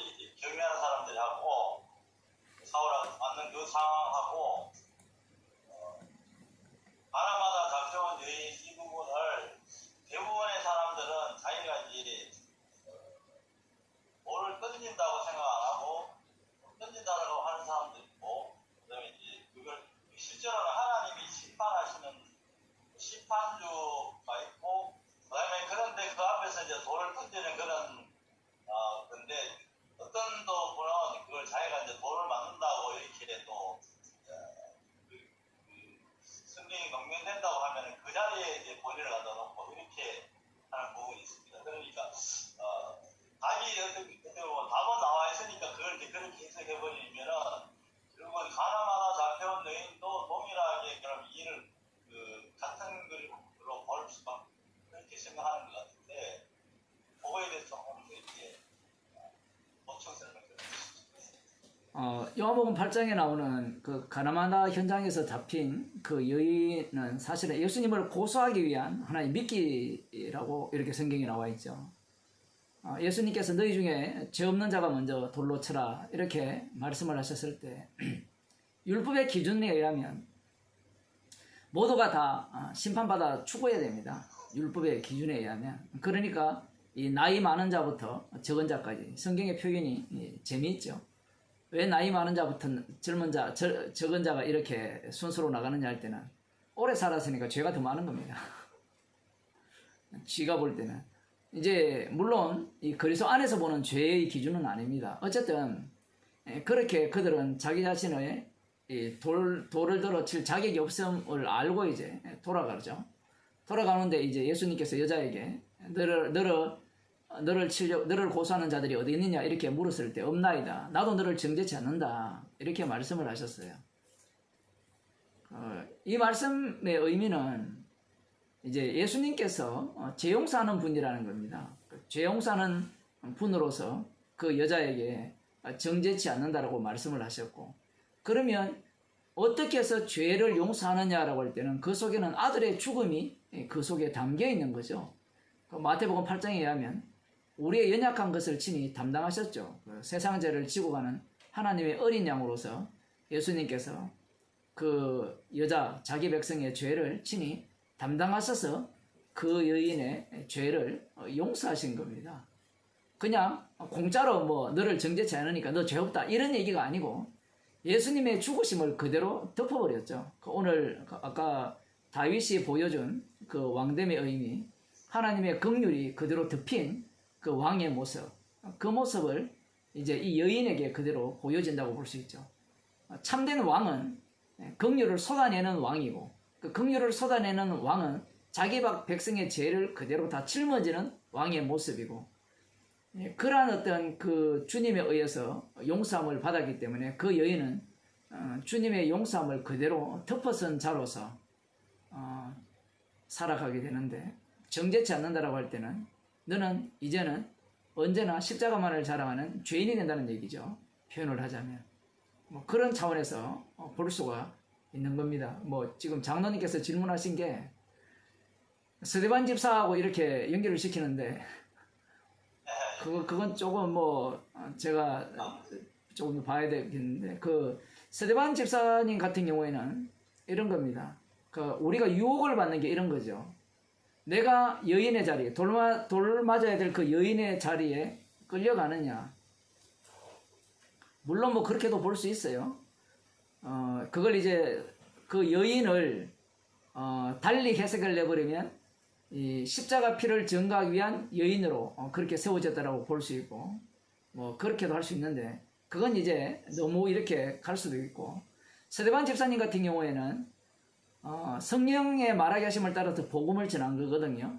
이제 경매하는 사람들이 하고 사고를 맞는 그 상황하고 바람마다 잡혀온 여인 이 부분을 대부분의 사람들은 자기가 이제 돌을 던진다고 생각 안 하고 던진다고 하는 사람도 있고, 그다음에 이제 그걸 실제로는 하나님이 심판하시는 심판주가 있고, 그다음에 그런데 그 앞에서 이제 돌을 던지는 그런 근데 어떤 분은 그걸 자기가 이제 돌을 맞는다고 이렇게 또 성경이 명명된다고 하면 그 자리에 이제 본인을 갖다 놓고 이렇게 하는 부분이 있습니다. 그러니까 답이 어떻게 보면 답은 나와 있으니까 그걸 이제 그렇게 해석해 버리면은 결국은 가나마나 잡혀온 여인도 동일하게 그럼 이를 같은 걸로 볼 수밖에 그렇게 생각하는 것 같은데, 그거에 대해서 조금 이렇게 보충 설명드리겠습니다. 요한복음 8장에 나오는 그 가나마나 현장에서 잡힌 그 여인은 사실은 예수님을 고소하기 위한 하나의 미끼라고 이렇게 성경에 나와 있죠. 예수님께서 너희 중에 죄 없는 자가 먼저 돌로 쳐라 이렇게 말씀을 하셨을 때 율법의 기준에 의하면 모두가 다 심판받아 죽어야 됩니다. 율법의 기준에 의하면. 그러니까 이 나이 많은 자부터 적은 자까지 성경의 표현이 재미있죠. 왜 나이 많은 자부터 적은 자가 이렇게 순서로 나가느냐 할 때는 오래 살았으니까 죄가 더 많은 겁니다. 쥐가 볼 때는 이제 물론 이 그리스도 안에서 보는 죄의 기준은 아닙니다. 어쨌든 그렇게 그들은 자기 자신의 돌을 들어 칠 자격이 없음을 알고 이제 돌아가죠. 돌아가는데 이제 예수님께서 여자에게 너를 고소하는 자들이 어디 있느냐 이렇게 물었을 때 없나이다. 나도 너를 정죄치 않는다. 이렇게 말씀을 하셨어요. 이 말씀의 의미는 이제 예수님께서 죄용사하는 분이라는 겁니다. 죄용사하는 분으로서 그 여자에게 정죄치 않는다라고 말씀을 하셨고, 그러면 어떻게 해서 죄를 용서하느냐라고 할 때는 그 속에는 아들의 죽음이 그 속에 담겨 있는 거죠. 마태복음 8장에 의하면 우리의 연약한 것을 친히 담당하셨죠. 세상 죄를 지고 가는 하나님의 어린 양으로서 예수님께서 그 여자 자기 백성의 죄를 친히 담당하셔서 그 여인의 죄를 용서하신 겁니다. 그냥 공짜로 너를 정죄치 않으니까 너 죄 없다 이런 얘기가 아니고 예수님의 죽으심을 그대로 덮어버렸죠. 오늘 아까 다윗이 보여준 그 왕됨의 의미, 하나님의 긍휼이 그대로 덮인 그 왕의 모습, 그 모습을 이제 이 여인에게 그대로 보여진다고 볼 수 있죠. 참된 왕은 긍휼을 쏟아내는 왕이고, 그 긍휼을 쏟아내는 왕은 자기 백성의 죄를 그대로 다 짊어지는 왕의 모습이고, 그러한 어떤 그 주님에 의해서 용서함을 받았기 때문에 그 여인은 주님의 용서함을 그대로 덮어선 자로서 살아가게 되는데, 정죄치 않는다라고 할 때는 너는 이제는 언제나 십자가만을 자랑하는 죄인이 된다는 얘기죠. 표현을 하자면 그런 차원에서 볼 수가 있는 겁니다. 지금 장로님께서 질문하신 게 스데반 집사하고 이렇게 연결을 시키는데 그건 조금 제가 조금 봐야 되겠는데, 그 스데반 집사님 같은 경우에는 이런 겁니다. 우리가 유혹을 받는 게 이런 거죠. 내가 여인의 자리에 돌 맞아야 될 그 여인의 자리에 끌려가느냐. 물론 그렇게도 볼 수 있어요. 그걸 이제 그 여인을 달리 해석을 내버리면 이 십자가 피를 증거하기 위한 여인으로 그렇게 세워졌다라고 볼 수 있고, 그렇게도 할 수 있는데, 그건 이제 너무 이렇게 갈 수도 있고, 스데반 집사님 같은 경우에는 성령의 말하게 하심을 따라서 복음을 전한 거거든요.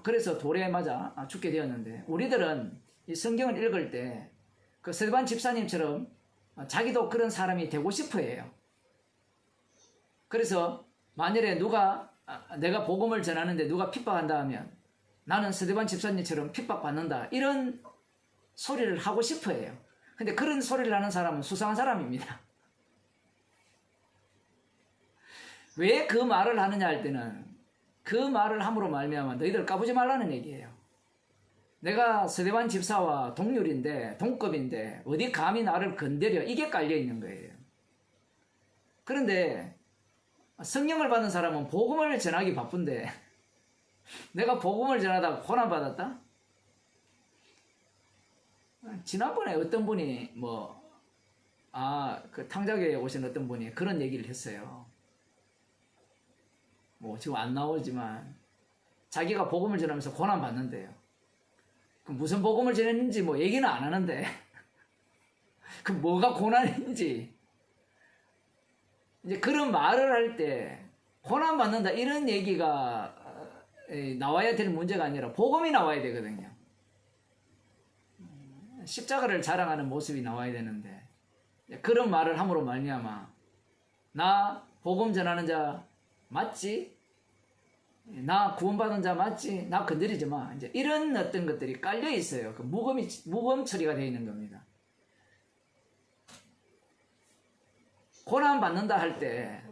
그래서 돌에 맞아 죽게 되었는데, 우리들은 이 성경을 읽을 때 그 스데반 집사님처럼 자기도 그런 사람이 되고 싶어 해요. 그래서 만일에 내가 복음을 전하는데 누가 핍박한다 하면 나는 스데반 집사님처럼 핍박받는다 이런 소리를 하고 싶어 해요. 근데 그런 소리를 하는 사람은 수상한 사람입니다. 왜 그 말을 하느냐 할 때는 그 말을 함으로 말미암아 너희들 까부지 말라는 얘기예요. 내가 서대반 집사와 동률인데 동급인데 어디 감히 나를 건드려, 이게 깔려 있는 거예요. 그런데 성령을 받은 사람은 복음을 전하기 바쁜데 내가 복음을 전하다가 고난받았다? 지난번에 어떤 분이 그 탕자교에 오신 어떤 분이 그런 얘기를 했어요. 지금 안 나오지만 자기가 복음을 전하면서 고난받는데요. 무슨 복음을 전했는지 얘기는 안 하는데 그 뭐가 고난인지 이제 그런 말을 할 때 고난받는다 이런 얘기가 나와야 될 문제가 아니라 복음이 나와야 되거든요. 십자가를 자랑하는 모습이 나와야 되는데 그런 말을 함으로 말미암아 나 복음 전하는 자 맞지? 나 구원받은 자 맞지? 나 건드리지 마. 이제 이런 어떤 것들이 깔려 있어요. 그 무검 처리가 되어 있는 겁니다. 고난 받는다 할 때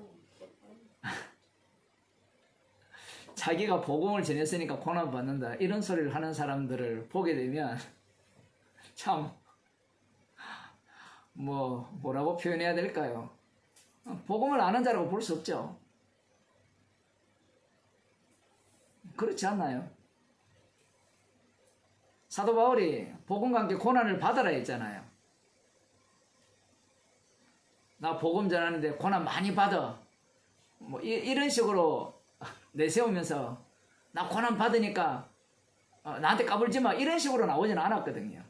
자기가 복음을 전했으니까 고난 받는다 이런 소리를 하는 사람들을 보게 되면 참 뭐라고 표현해야 될까요? 복음을 아는 자라고 볼 수 없죠. 그렇지 않나요? 사도 바울이 복음과 함께 고난을 받아라 했잖아요. 나 복음 전하는데 고난 많이 받아. 이런 식으로 내세우면서 나 고난 받으니까 나한테 까불지 마. 이런 식으로 나오지는 않았거든요.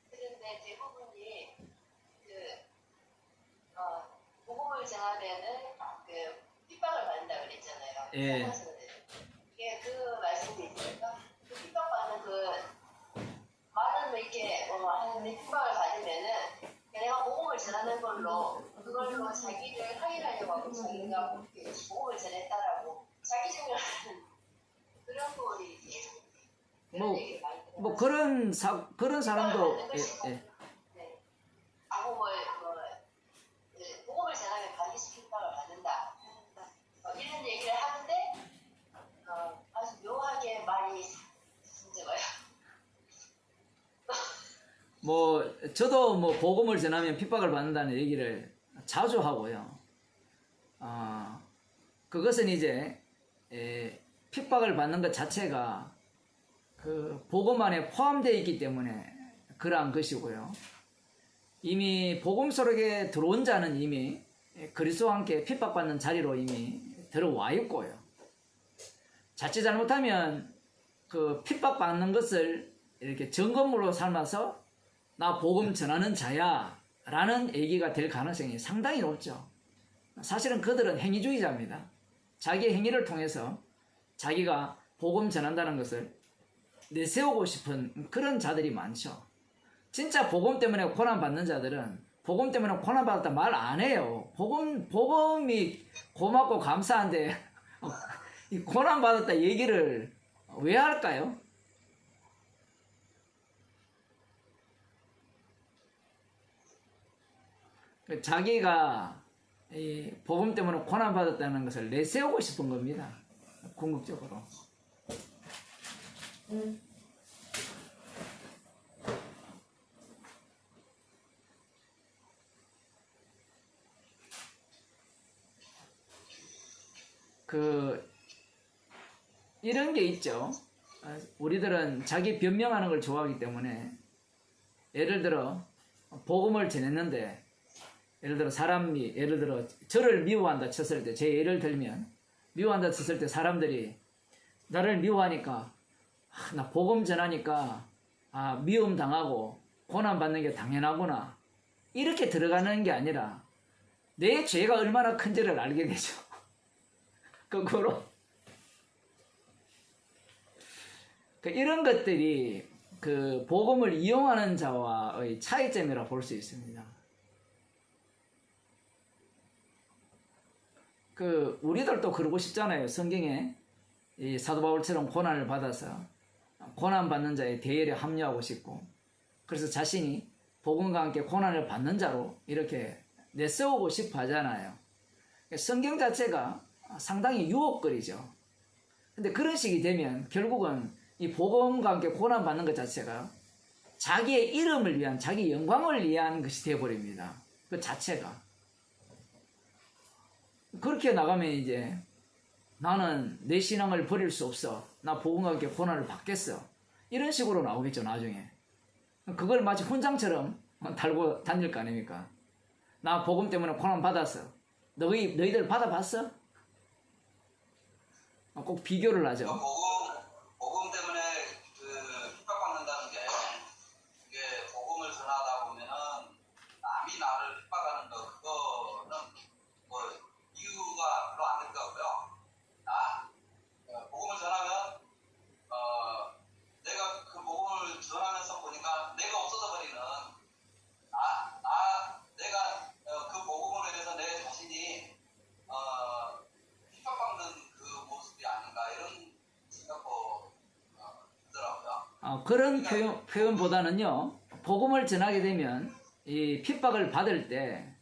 그런데 대부분이 복음을 전하면은 핍박을 받는다 그랬잖아요. 예. 이게 그 말씀도 있으니까 그 핍박받는 많은 이렇게 하는 핍박을 받으면은 내가 복음을 전하는 걸로 그걸로 자기를 하이하려고 하고 자기가 복음을 전했다라고 자기 증명하는 그런 꼴이 그런 얘기 많이 들어요. 그런 사람도 네. 복음을 전하면 반드시 핍박을 받는다. 이런 얘기를 하는데 아주 묘하게 말이 진짜가요. 저도 복음을 전하면 핍박을 받는다는 얘기를 자주 하고요. 그것은 이제 핍박을 받는 것 자체가 그 복음 안에 포함되어 있기 때문에 그러한 것이고요. 이미 복음 속에 들어온 자는 이미 그리스도와 함께 핍박받는 자리로 이미 들어와 있고요. 자칫 잘못하면 그 핍박받는 것을 이렇게 점검으로 삼아서 나 복음 전하는 자야 라는 얘기가 될 가능성이 상당히 높죠. 사실은 그들은 행위주의자입니다. 자기의 행위를 통해서 자기가 복음 전한다는 것을 내세우고 싶은 그런 자들이 많죠. 진짜 복음 때문에 고난받는 자들은 복음 때문에 고난받았다 말 안 해요. 복음이 고맙고 감사한데 이 고난받았다 얘기를 왜 할까요? 자기가 이 복음 때문에 고난받았다는 것을 내세우고 싶은 겁니다. 궁극적으로. 이런 게 있죠. 우리들은 자기 변명하는 걸 좋아하기 때문에 예를 들어 복음을 전했는데 예를 들어 저를 미워한다 쳤을 때, 제 예를 들면 미워한다 쳤을 때 사람들이 나를 미워하니까 나 복음 전하니까 미움 당하고 고난 받는 게 당연하구나 이렇게 들어가는 게 아니라 내 죄가 얼마나 큰지를 알게 되죠. 거꾸로 이런 것들이 그 복음을 이용하는 자와의 차이점이라 볼 수 있습니다. 우리들도 그러고 싶잖아요. 성경에 이 사도 바울처럼 고난을 받아서 고난 받는 자의 대열에 합류하고 싶고, 그래서 자신이 복음과 함께 고난을 받는 자로 이렇게 내세우고 싶어 하잖아요. 성경 자체가 상당히 유혹거리죠. 근데 그런 식이 되면 결국은 이 복음과 함께 고난받는 것 자체가 자기의 이름을 위한, 자기 영광을 위한 것이 되어버립니다. 그 자체가. 그렇게 나가면 이제 나는 내 신앙을 버릴 수 없어. 나 복음과 함께 고난을 받겠어. 이런 식으로 나오겠죠, 나중에. 그걸 마치 훈장처럼 달고 다닐 거 아닙니까? 나 복음 때문에 고난 받았어. 너희들 받아봤어? 꼭 비교를 하죠. 복음 때문에 그 핍박받는다는 게 이게 복음을 전하다 보면은 남이 나를 핍박하는 거 그거는 뭐 이유가 별로 안 될 거고요. 복음을 전하면 내가 그 복음을 전하면서 보니까 내가 없어져 버리는 내가 그 복음으로 인해서 내 자신이 핍박받는 그 모습이 아닌가 이런 생각도 들더라고요. 그런 표현보다는요, 복음을 전하게 되면 이 핍박을 받을 때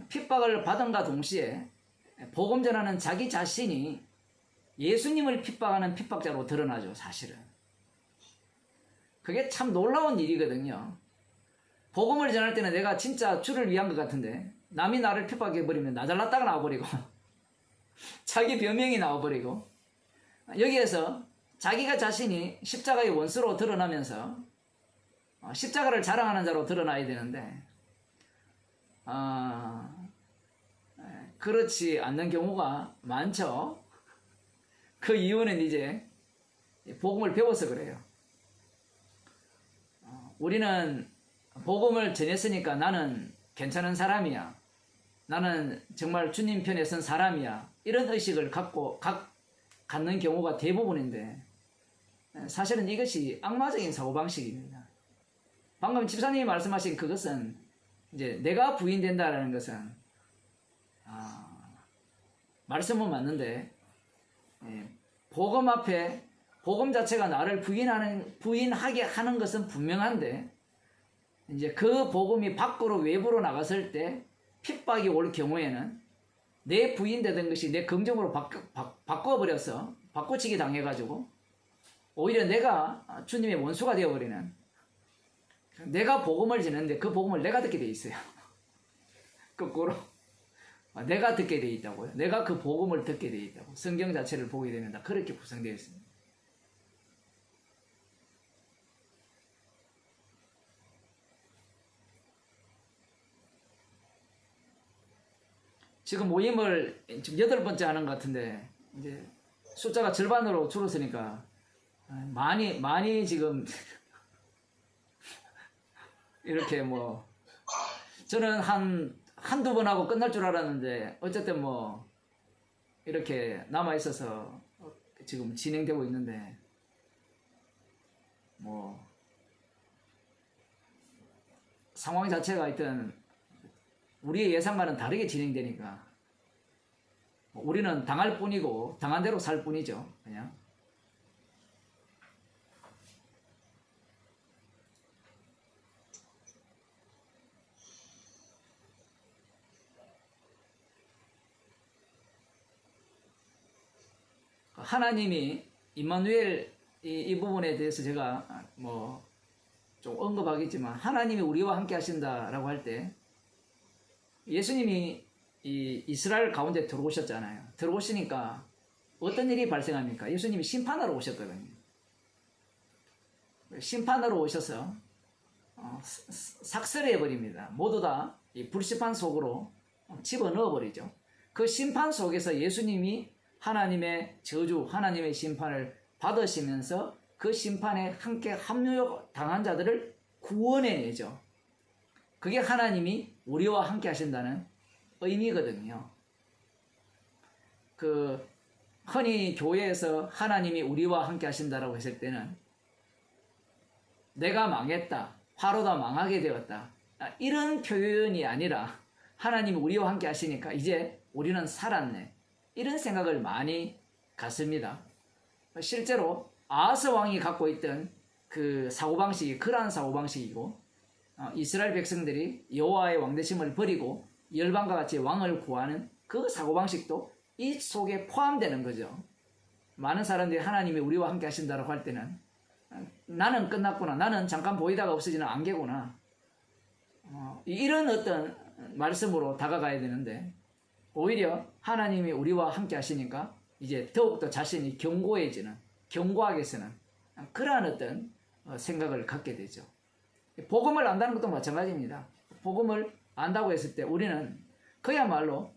핍박을 받은가 동시에 복음 전하는 자기 자신이 예수님을 핍박하는 핍박자로 드러나죠, 사실은. 그게 참 놀라운 일이거든요. 복음을 전할 때는 내가 진짜 주를 위한 것 같은데 남이 나를 핍박해버리면 나 잘났다가 나와버리고 자기 변명이 나와버리고 여기에서 자기가 자신이 십자가의 원수로 드러나면서 십자가를 자랑하는 자로 드러나야 되는데 그렇지 않는 경우가 많죠. 그 이유는 이제 복음을 배워서 그래요. 우리는 복음을 전했으니까 나는 괜찮은 사람이야. 나는 정말 주님 편에 선 사람이야. 이런 의식을 갖는 경우가 대부분인데 사실은 이것이 악마적인 사고방식입니다. 방금 집사님이 말씀하신 그것은 이제 내가 부인된다라는 것은 말씀은 맞는데 복음 앞에 복음 자체가 나를 부인하게 하는 것은 분명한데 이제 그 복음이 밖으로 외부로 나갔을 때 핍박이 올 경우에는 내 부인되던 것이 내 긍정으로 바꿔버려서 바꿔치기 당해가지고 오히려 내가 주님의 원수가 되어버리는, 내가 복음을 전했는데 그 복음을 내가 듣게 돼 있어요. 거꾸로 내가 듣게 돼 있다고요. 내가 그 복음을 듣게 돼 있다고. 성경 자체를 보게 되면 다 그렇게 구성되어 있습니다. 지금 모임을 지금 8번째 하는 것 같은데 이제 숫자가 절반으로 줄었으니까 많이 지금 이렇게 뭐 저는 한두 번 하고 끝날 줄 알았는데 어쨌든 뭐 이렇게 남아 있어서 지금 진행되고 있는데 뭐 상황 자체가 하여튼 우리의 예상과는 다르게 진행되니까 우리는 당할 뿐이고 당한 대로 살 뿐이죠. 그냥 하나님이 임마누엘 이 부분에 대해서 제가 뭐 좀 언급하겠지만 하나님이 우리와 함께 하신다라고 할 때 예수님이 이 이스라엘 가운데 들어오셨잖아요. 들어오시니까 어떤 일이 발생합니까? 예수님이 심판하러 오셨거든요. 심판하러 오셔서 삭설해버립니다. 모두 다 이 불심판 속으로 집어넣어버리죠. 그 심판 속에서 예수님이 하나님의 저주, 하나님의 심판을 받으시면서 그 심판에 함께 합류당한 자들을 구원해내죠. 그게 하나님이 우리와 함께 하신다는 의미거든요. 그 흔히 교회에서 하나님이 우리와 함께 하신다라고 했을 때는 내가 망했다, 화로다 망하게 되었다, 이런 표현이 아니라 하나님이 우리와 함께 하시니까 이제 우리는 살았네, 이런 생각을 많이 갖습니다. 실제로 아하스 왕이 갖고 있던 그 사고방식이 그러한 사고방식이고 이스라엘 백성들이 여호와의 왕대심을 버리고 열방과 같이 왕을 구하는 그 사고방식도 이 속에 포함되는 거죠. 많은 사람들이 하나님이 우리와 함께 하신다고 할 때는 나는 끝났구나. 나는 잠깐 보이다가 없어지는 안개구나. 이런 어떤 말씀으로 다가가야 되는데 오히려 하나님이 우리와 함께 하시니까 이제 더욱더 자신이 견고하게 서는 그러한 어떤 생각을 갖게 되죠. 복음을 안다는 것도 마찬가지입니다. 복음을 안다고 했을 때 우리는 그야말로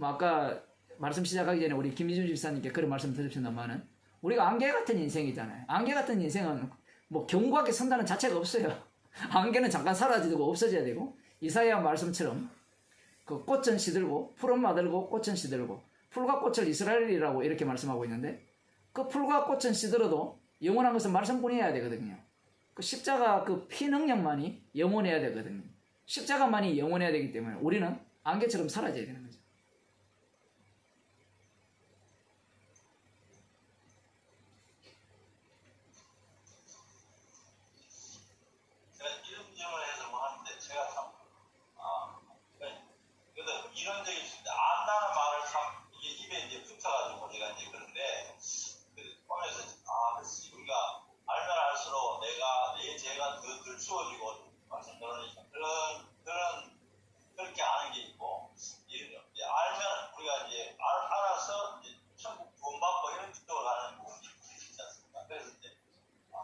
아까 말씀 시작하기 전에 우리 김희준 집사님께 그런 말씀 드렸습니다만은 우리가 안개 같은 인생이잖아요. 안개 같은 인생은 뭐 견고하게 선다는 자체가 없어요. 안개는 잠깐 사라지고 없어져야 되고 이사야 말씀처럼 그 꽃은 시들고 풀은 마들고 꽃은 시들고 풀과 꽃을 이스라엘이라고 이렇게 말씀하고 있는데 그 풀과 꽃은 시들어도 영원한 것은 말씀뿐이어야 되거든요. 그 십자가 그 피 능력만이 영원해야 되거든요. 십자가만이 영원해야 되기 때문에 우리는 안개처럼 사라져야 되는 거죠. 제가 이런 질문을 뭐 하는데 제가 참 그래도 이런 적이 있습니다. 안다는 말을 참 이게 입에 이제 붙어가지고 제가 이제 그런데 보면서 그렇지 우리가 알면 알수록 내 죄가 더 들추어지고 말씀 들으니까 그렇게 아는 게 있고 이제 알면 우리가 이제 알아서 이제 천국 구원받고 이런 쪽으로 가는 부분이 있지 않습니까? 그래서 이제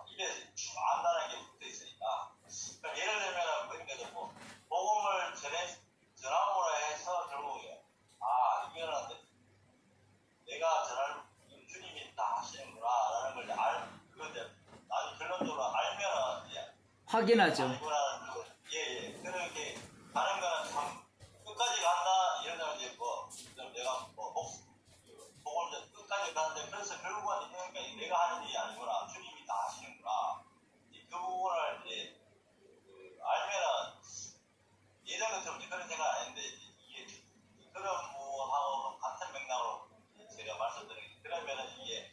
입에 안다는 게 붙어 있으니까 그러니까 예를 들면 그러니까 뭐 복음을 전함으로 해서 결국에 이거는 내가 전할 주님이 다 하시는구나라는 걸 그런데 나중에 결론적으로 알면은 이제 확인하죠. 예. 그렇게 가는 거는 참 끝까지 간다 이러면 이제 내가 복음을 끝까지 가는데 그래서 결국은 그러니까 내가 하는 일이 아니구나 주님이 다 하시는구나 그 부분을 이제 알면은 예전 같으면 그런 생각 안 했는데 이게 그런 부분하고 같은 맥락으로 제가 말씀드리는 그러면은 이게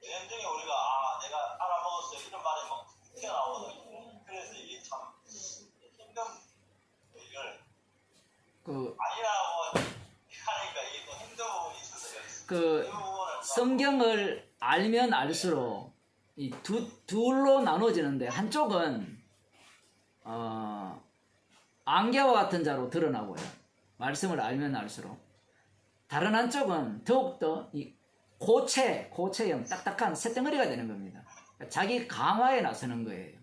전형적인 우리가 내가 알아먹었어 이런 말이 막 튀어나오거든요. 그래서 이게 참 힘든 이걸 아니라고 하니까 이게 또 힘든 부분이 있어서 그 성경을 알면 알수록 이 둘로 나눠지는데 한쪽은 안개와 같은 자로 드러나고요. 말씀을 알면 알수록 다른 한쪽은 더욱더 이 고체형 딱딱한 쇳덩어리가 되는 겁니다. 자기 강화에 나서는 거예요.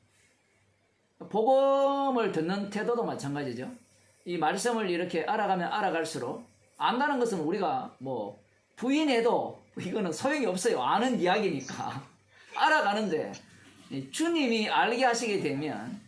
복음을 듣는 태도도 마찬가지죠. 이 말씀을 이렇게 알아가면 알아갈수록 안다는 것은 우리가 뭐 부인해도 이거는 소용이 없어요. 아는 이야기니까 알아가는데 주님이 알게 하시게 되면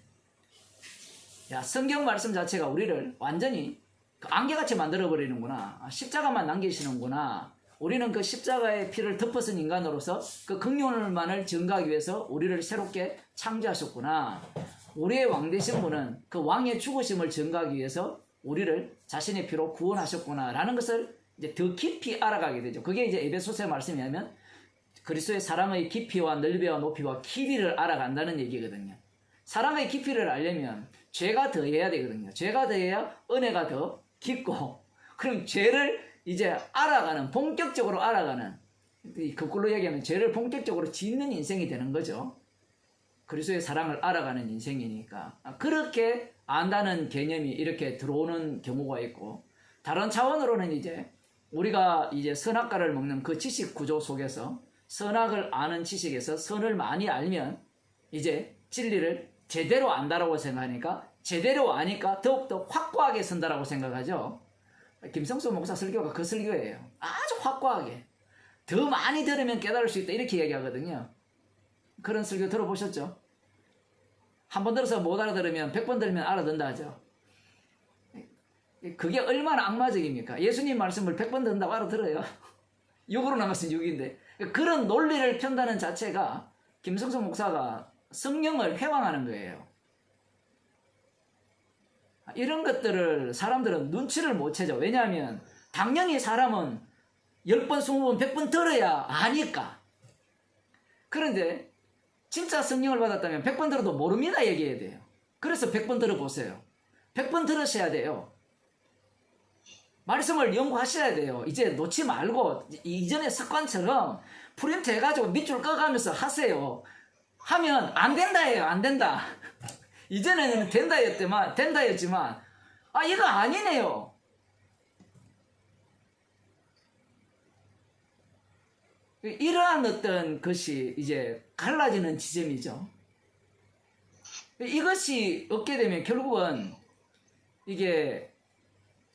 성경 말씀 자체가 우리를 완전히 안개같이 만들어버리는구나. 십자가만 남기시는구나. 우리는 그 십자가의 피를 덮어쓴 인간으로서 그 긍휼만을 증가하기 위해서 우리를 새롭게 창조하셨구나. 우리의 왕 되신 분은 그 왕의 죽으심을 증가하기 위해서 우리를 자신의 피로 구원하셨구나 라는 것을 이제 더 깊이 알아가게 되죠. 그게 이제 에베소서의 말씀이냐면 그리스도의 사랑의 깊이와 넓이와 높이와 길이를 알아간다는 얘기거든요. 사랑의 깊이를 알려면 죄가 더해야 되거든요. 죄가 더해야 은혜가 더 깊고, 그럼 죄를 이제 알아가는, 본격적으로 알아가는, 거꾸로 얘기하면 죄를 본격적으로 짓는 인생이 되는 거죠. 그리스도의 사랑을 알아가는 인생이니까. 그렇게 안다는 개념이 이렇게 들어오는 경우가 있고, 다른 차원으로는 이제 우리가 이제 선악과를 먹는 그 지식 구조 속에서 선악을 아는 지식에서 선을 많이 알면 이제 진리를 제대로 안다라고 생각하니까 제대로 아니까 더욱더 확고하게 선다라고 생각하죠. 김성수 목사 설교가 그 설교예요. 아주 확고하게. 더 많이 들으면 깨달을 수 있다 이렇게 얘기하거든요. 그런 설교 들어보셨죠? 한 번 들어서 못 알아들으면 100번 들으면 알아듣는다 하죠. 그게 얼마나 악마적입니까? 예수님 말씀을 100번 듣는다고 알아들어요. 6으로 나갔으면 6인데. 그런 논리를 편다는 자체가 김성수 목사가 성령을 회방하는 거예요. 이런 것들을 사람들은 눈치를 못 채죠. 왜냐하면 당연히 사람은 10번, 20번, 100번 들어야 아니까. 그런데 진짜 성령을 받았다면 100번 들어도 모릅니다 얘기해야 돼요. 그래서 100번 들어보세요. 100번 들으셔야 돼요. 말씀을 연구하셔야 돼요. 이제 놓지 말고 이전의 습관처럼 프린트 해가지고 밑줄 꺼가면서 하세요. 하면 안 된다예요. 안 된다. 이전에는 된다였지만 아 이거 아니네요. 이러한 어떤 것이 이제 갈라지는 지점이죠. 이것이 없게 되면 결국은 이게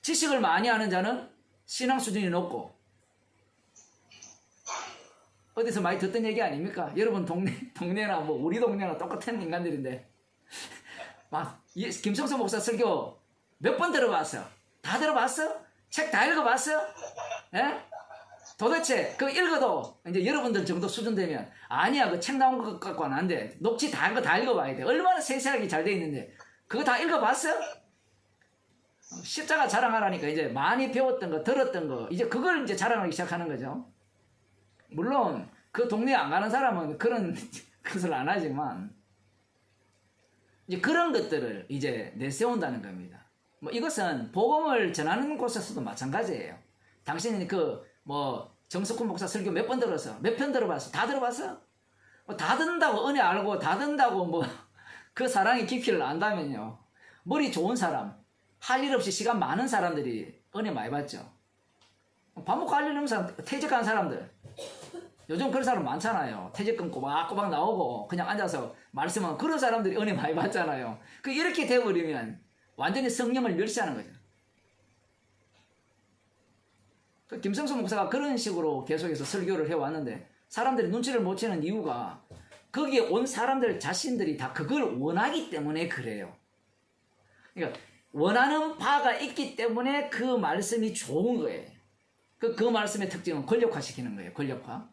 지식을 많이 아는 자는 신앙 수준이 높고, 어디서 많이 듣던 얘기 아닙니까? 여러분 동네나 뭐 우리 동네나 똑같은 인간들인데 막 김성수 목사 설교 몇 번 들어봤어? 다 들어봤어? 책 다 읽어봤어? 예? 도대체 그 읽어도 이제 여러분들 정도 수준 되면 아니야 그 책 나온 것 갖고는 안 돼. 녹취 다 한 거 다 읽어봐야 돼. 얼마나 세세하게 잘 돼 있는데 그거 다 읽어봤어? 십자가 자랑하라니까 이제 많이 배웠던 거 들었던 거 이제 그걸 이제 자랑하기 시작하는 거죠. 물론 그 동네에 안 가는 사람은 그런 것을 안 하지만 이제 그런 것들을 이제 내세운다는 겁니다. 뭐 이것은 복음을 전하는 곳에서도 마찬가지예요. 당신이 정석훈 목사 설교 몇 번 들었어? 몇 편 들어봤어? 다 들어봤어? 다 듣는다고 은혜 알고 다 듣는다고 그 사랑의 깊이를 안다면요. 머리 좋은 사람, 할 일 없이 시간 많은 사람들이 은혜 많이 받죠. 밥 먹고 할 일 없는 사람, 퇴직한 사람들. 요즘 그런 사람 많잖아요. 퇴직금 꼬박꼬박 나오고 그냥 앉아서 말씀하는 그런 사람들이 은혜 많이 받잖아요. 이렇게 돼버리면 완전히 성령을 멸시하는 거죠. 김성수 목사가 그런 식으로 계속해서 설교를 해왔는데 사람들이 눈치를 못 채는 이유가 거기에 온 사람들 자신들이 다 그걸 원하기 때문에 그래요. 그러니까 원하는 바가 있기 때문에 그 말씀이 좋은 거예요. 그 말씀의 특징은 권력화시키는 거예요. 권력화.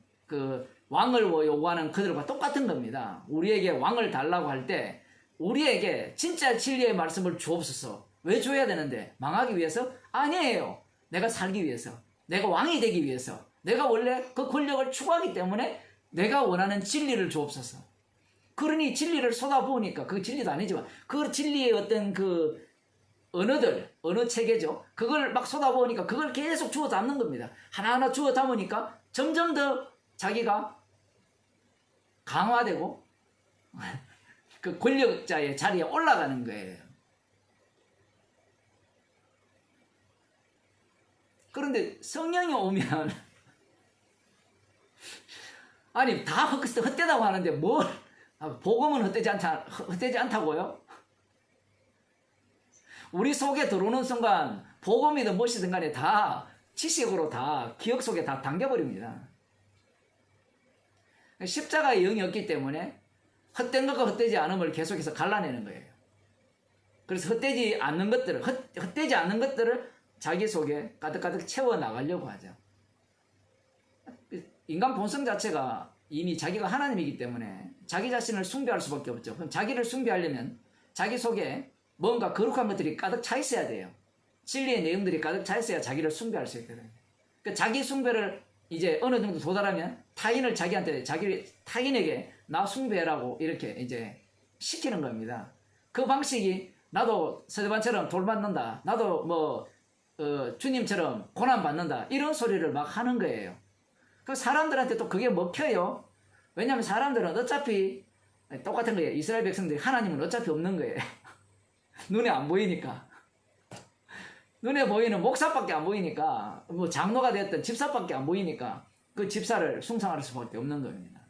왕을 요구하는 그들과 똑같은 겁니다. 우리에게 왕을 달라고 할 때 우리에게 진짜 진리의 말씀을 주옵소서. 왜 줘야 되는데? 망하기 위해서? 아니에요. 내가 살기 위해서. 내가 왕이 되기 위해서. 내가 원래 그 권력을 추구하기 때문에 내가 원하는 진리를 주옵소서. 그러니 진리를 쏟아부으니까 그 진리도 아니지만 그 진리의 어떤 어느 체계죠. 그걸 막 쏟아부으니까 그걸 계속 주워 담는 겁니다. 하나하나 주워 담으니까 점점 더 자기가 강화되고 그 권력자의 자리에 올라가는 거예요. 그런데 성령이 오면 아니 다 헛되다고 하는데 복음은 헛되지 않다고요? 우리 속에 들어오는 순간 복음이든 무엇이든 간에 다 지식으로 다 기억 속에 다 담겨버립니다. 십자가의 영이 없기 때문에 헛된 것과 헛되지 않음을 계속해서 갈라내는 거예요. 그래서 헛되지 않는 것들을 자기 속에 가득가득 채워 나가려고 하죠. 인간 본성 자체가 이미 자기가 하나님이기 때문에 자기 자신을 숭배할 수밖에 없죠. 그럼 자기를 숭배하려면 자기 속에 뭔가 거룩한 것들이 가득 차 있어야 돼요. 진리의 내용들이 가득 차 있어야 자기를 숭배할 수 있거든요. 그러니까 자기 숭배를 이제 어느 정도 도달하면 타인에게 나 숭배라고 이렇게 이제 시키는 겁니다. 그 방식이 나도 스데반처럼 돌 받는다. 나도 주님처럼 고난 받는다. 이런 소리를 막 하는 거예요. 그 사람들한테 또 그게 먹혀요. 왜냐하면 사람들은 어차피 똑같은 거예요. 이스라엘 백성들이 하나님은 어차피 없는 거예요. 눈에 안 보이니까. 눈에 보이는 목사밖에 안 보이니까 장로가 되었던 집사밖에 안 보이니까 그 집사를 숭상할 수밖에 없는 겁니다.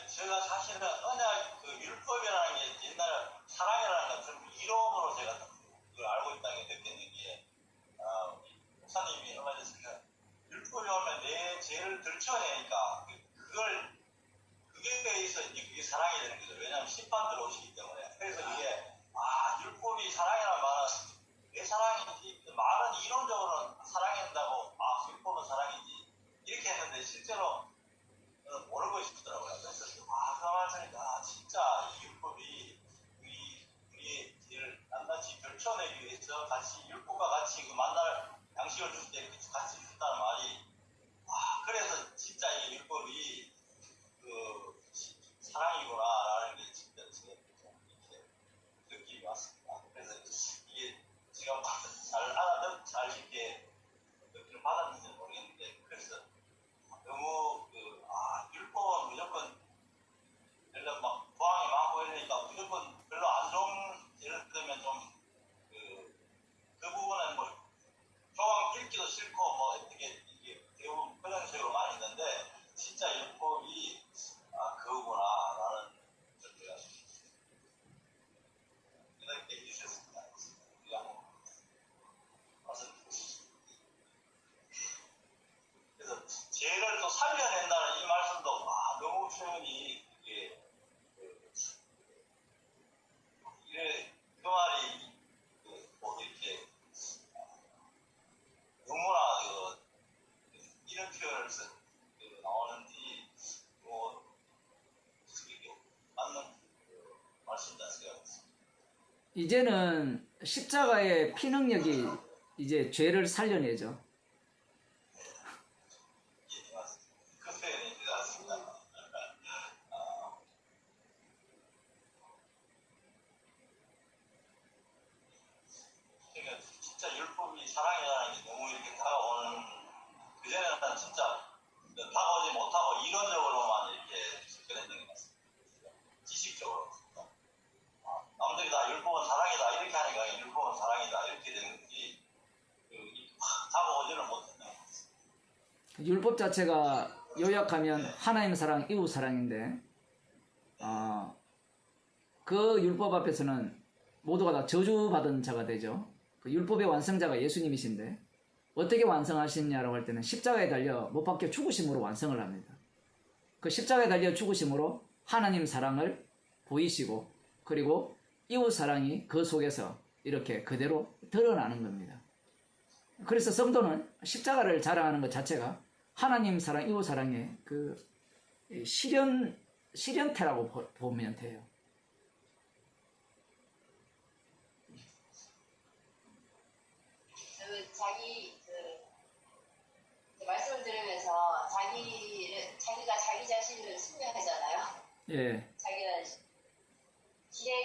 제가 사실은 언약 율법이라는 게 옛날에 사랑이라는 건 전부 이론으로 제가 그걸 알고 있다는 게 느끼는 게 목사님이 얼마 전에 율법이 오면 내 죄를 들춰내니까 그게 대해서 이제 그게 사랑이 되는 거죠. 왜냐하면 심판 들어오시기 때문에. 그래서 이게 율법이 사랑이라는 말은 왜 사랑인지 말은 이론적으로는 사랑한다고 율법은 사랑이지 이렇게 했는데 실제로 모르고 있었더라고요. 그래서 가만히 보니까 진짜 이 율법이 우리의 죄를 낱낱이 결쳐내기 위해서 같이 율법과 같이 만날 양식을 줄 때 같이 준다는 말이 그래서 진짜 이 율법이 사랑이구나라는 게 진짜 제가 이렇게 느낌이 왔습니다. 그래서 이게 제가 잘 쉽게 느낌을 받았는지 이제는 십자가의 피능력이 이제 죄를 살려내죠. 예, 맞습니다. 그 표현이 맞습니다. 그러니까 진짜 율법이 사랑이라는 게 너무 이렇게 다가오는, 그전에는 난 진짜 다가오지 못하고 이론적으로만 이렇게 접근했던 게 맞습니다. 지식적으로. 남들이 다 율법은 사랑이다 이렇게 하니까 율법은 사랑이다 이렇게 되는 거지, 확 다가오지는 못했던 것 같습니다. 율법 자체가 요약하면 하나님 사랑, 이웃 사랑인데, 그 율법 앞에서는 모두가 다 저주받은 자가 되죠. 그 율법의 완성자가 예수님이신데, 어떻게 완성하시냐라고 할 때는 십자가에 달려 못 박혀 죽으심으로 완성을 합니다. 그 십자가에 달려 죽으심으로 하나님 사랑을 보이시고, 그리고 이웃 사랑이 그 속에서 이렇게 그대로 드러나는 겁니다. 그래서 성도는 십자가를 자랑하는 것 자체가 하나님 사랑, 이웃 사랑의 그 실현태라고 보면 돼요. 말씀을 들으면서 자기가 자기 자신을 숙명하잖아요. 예. 자기는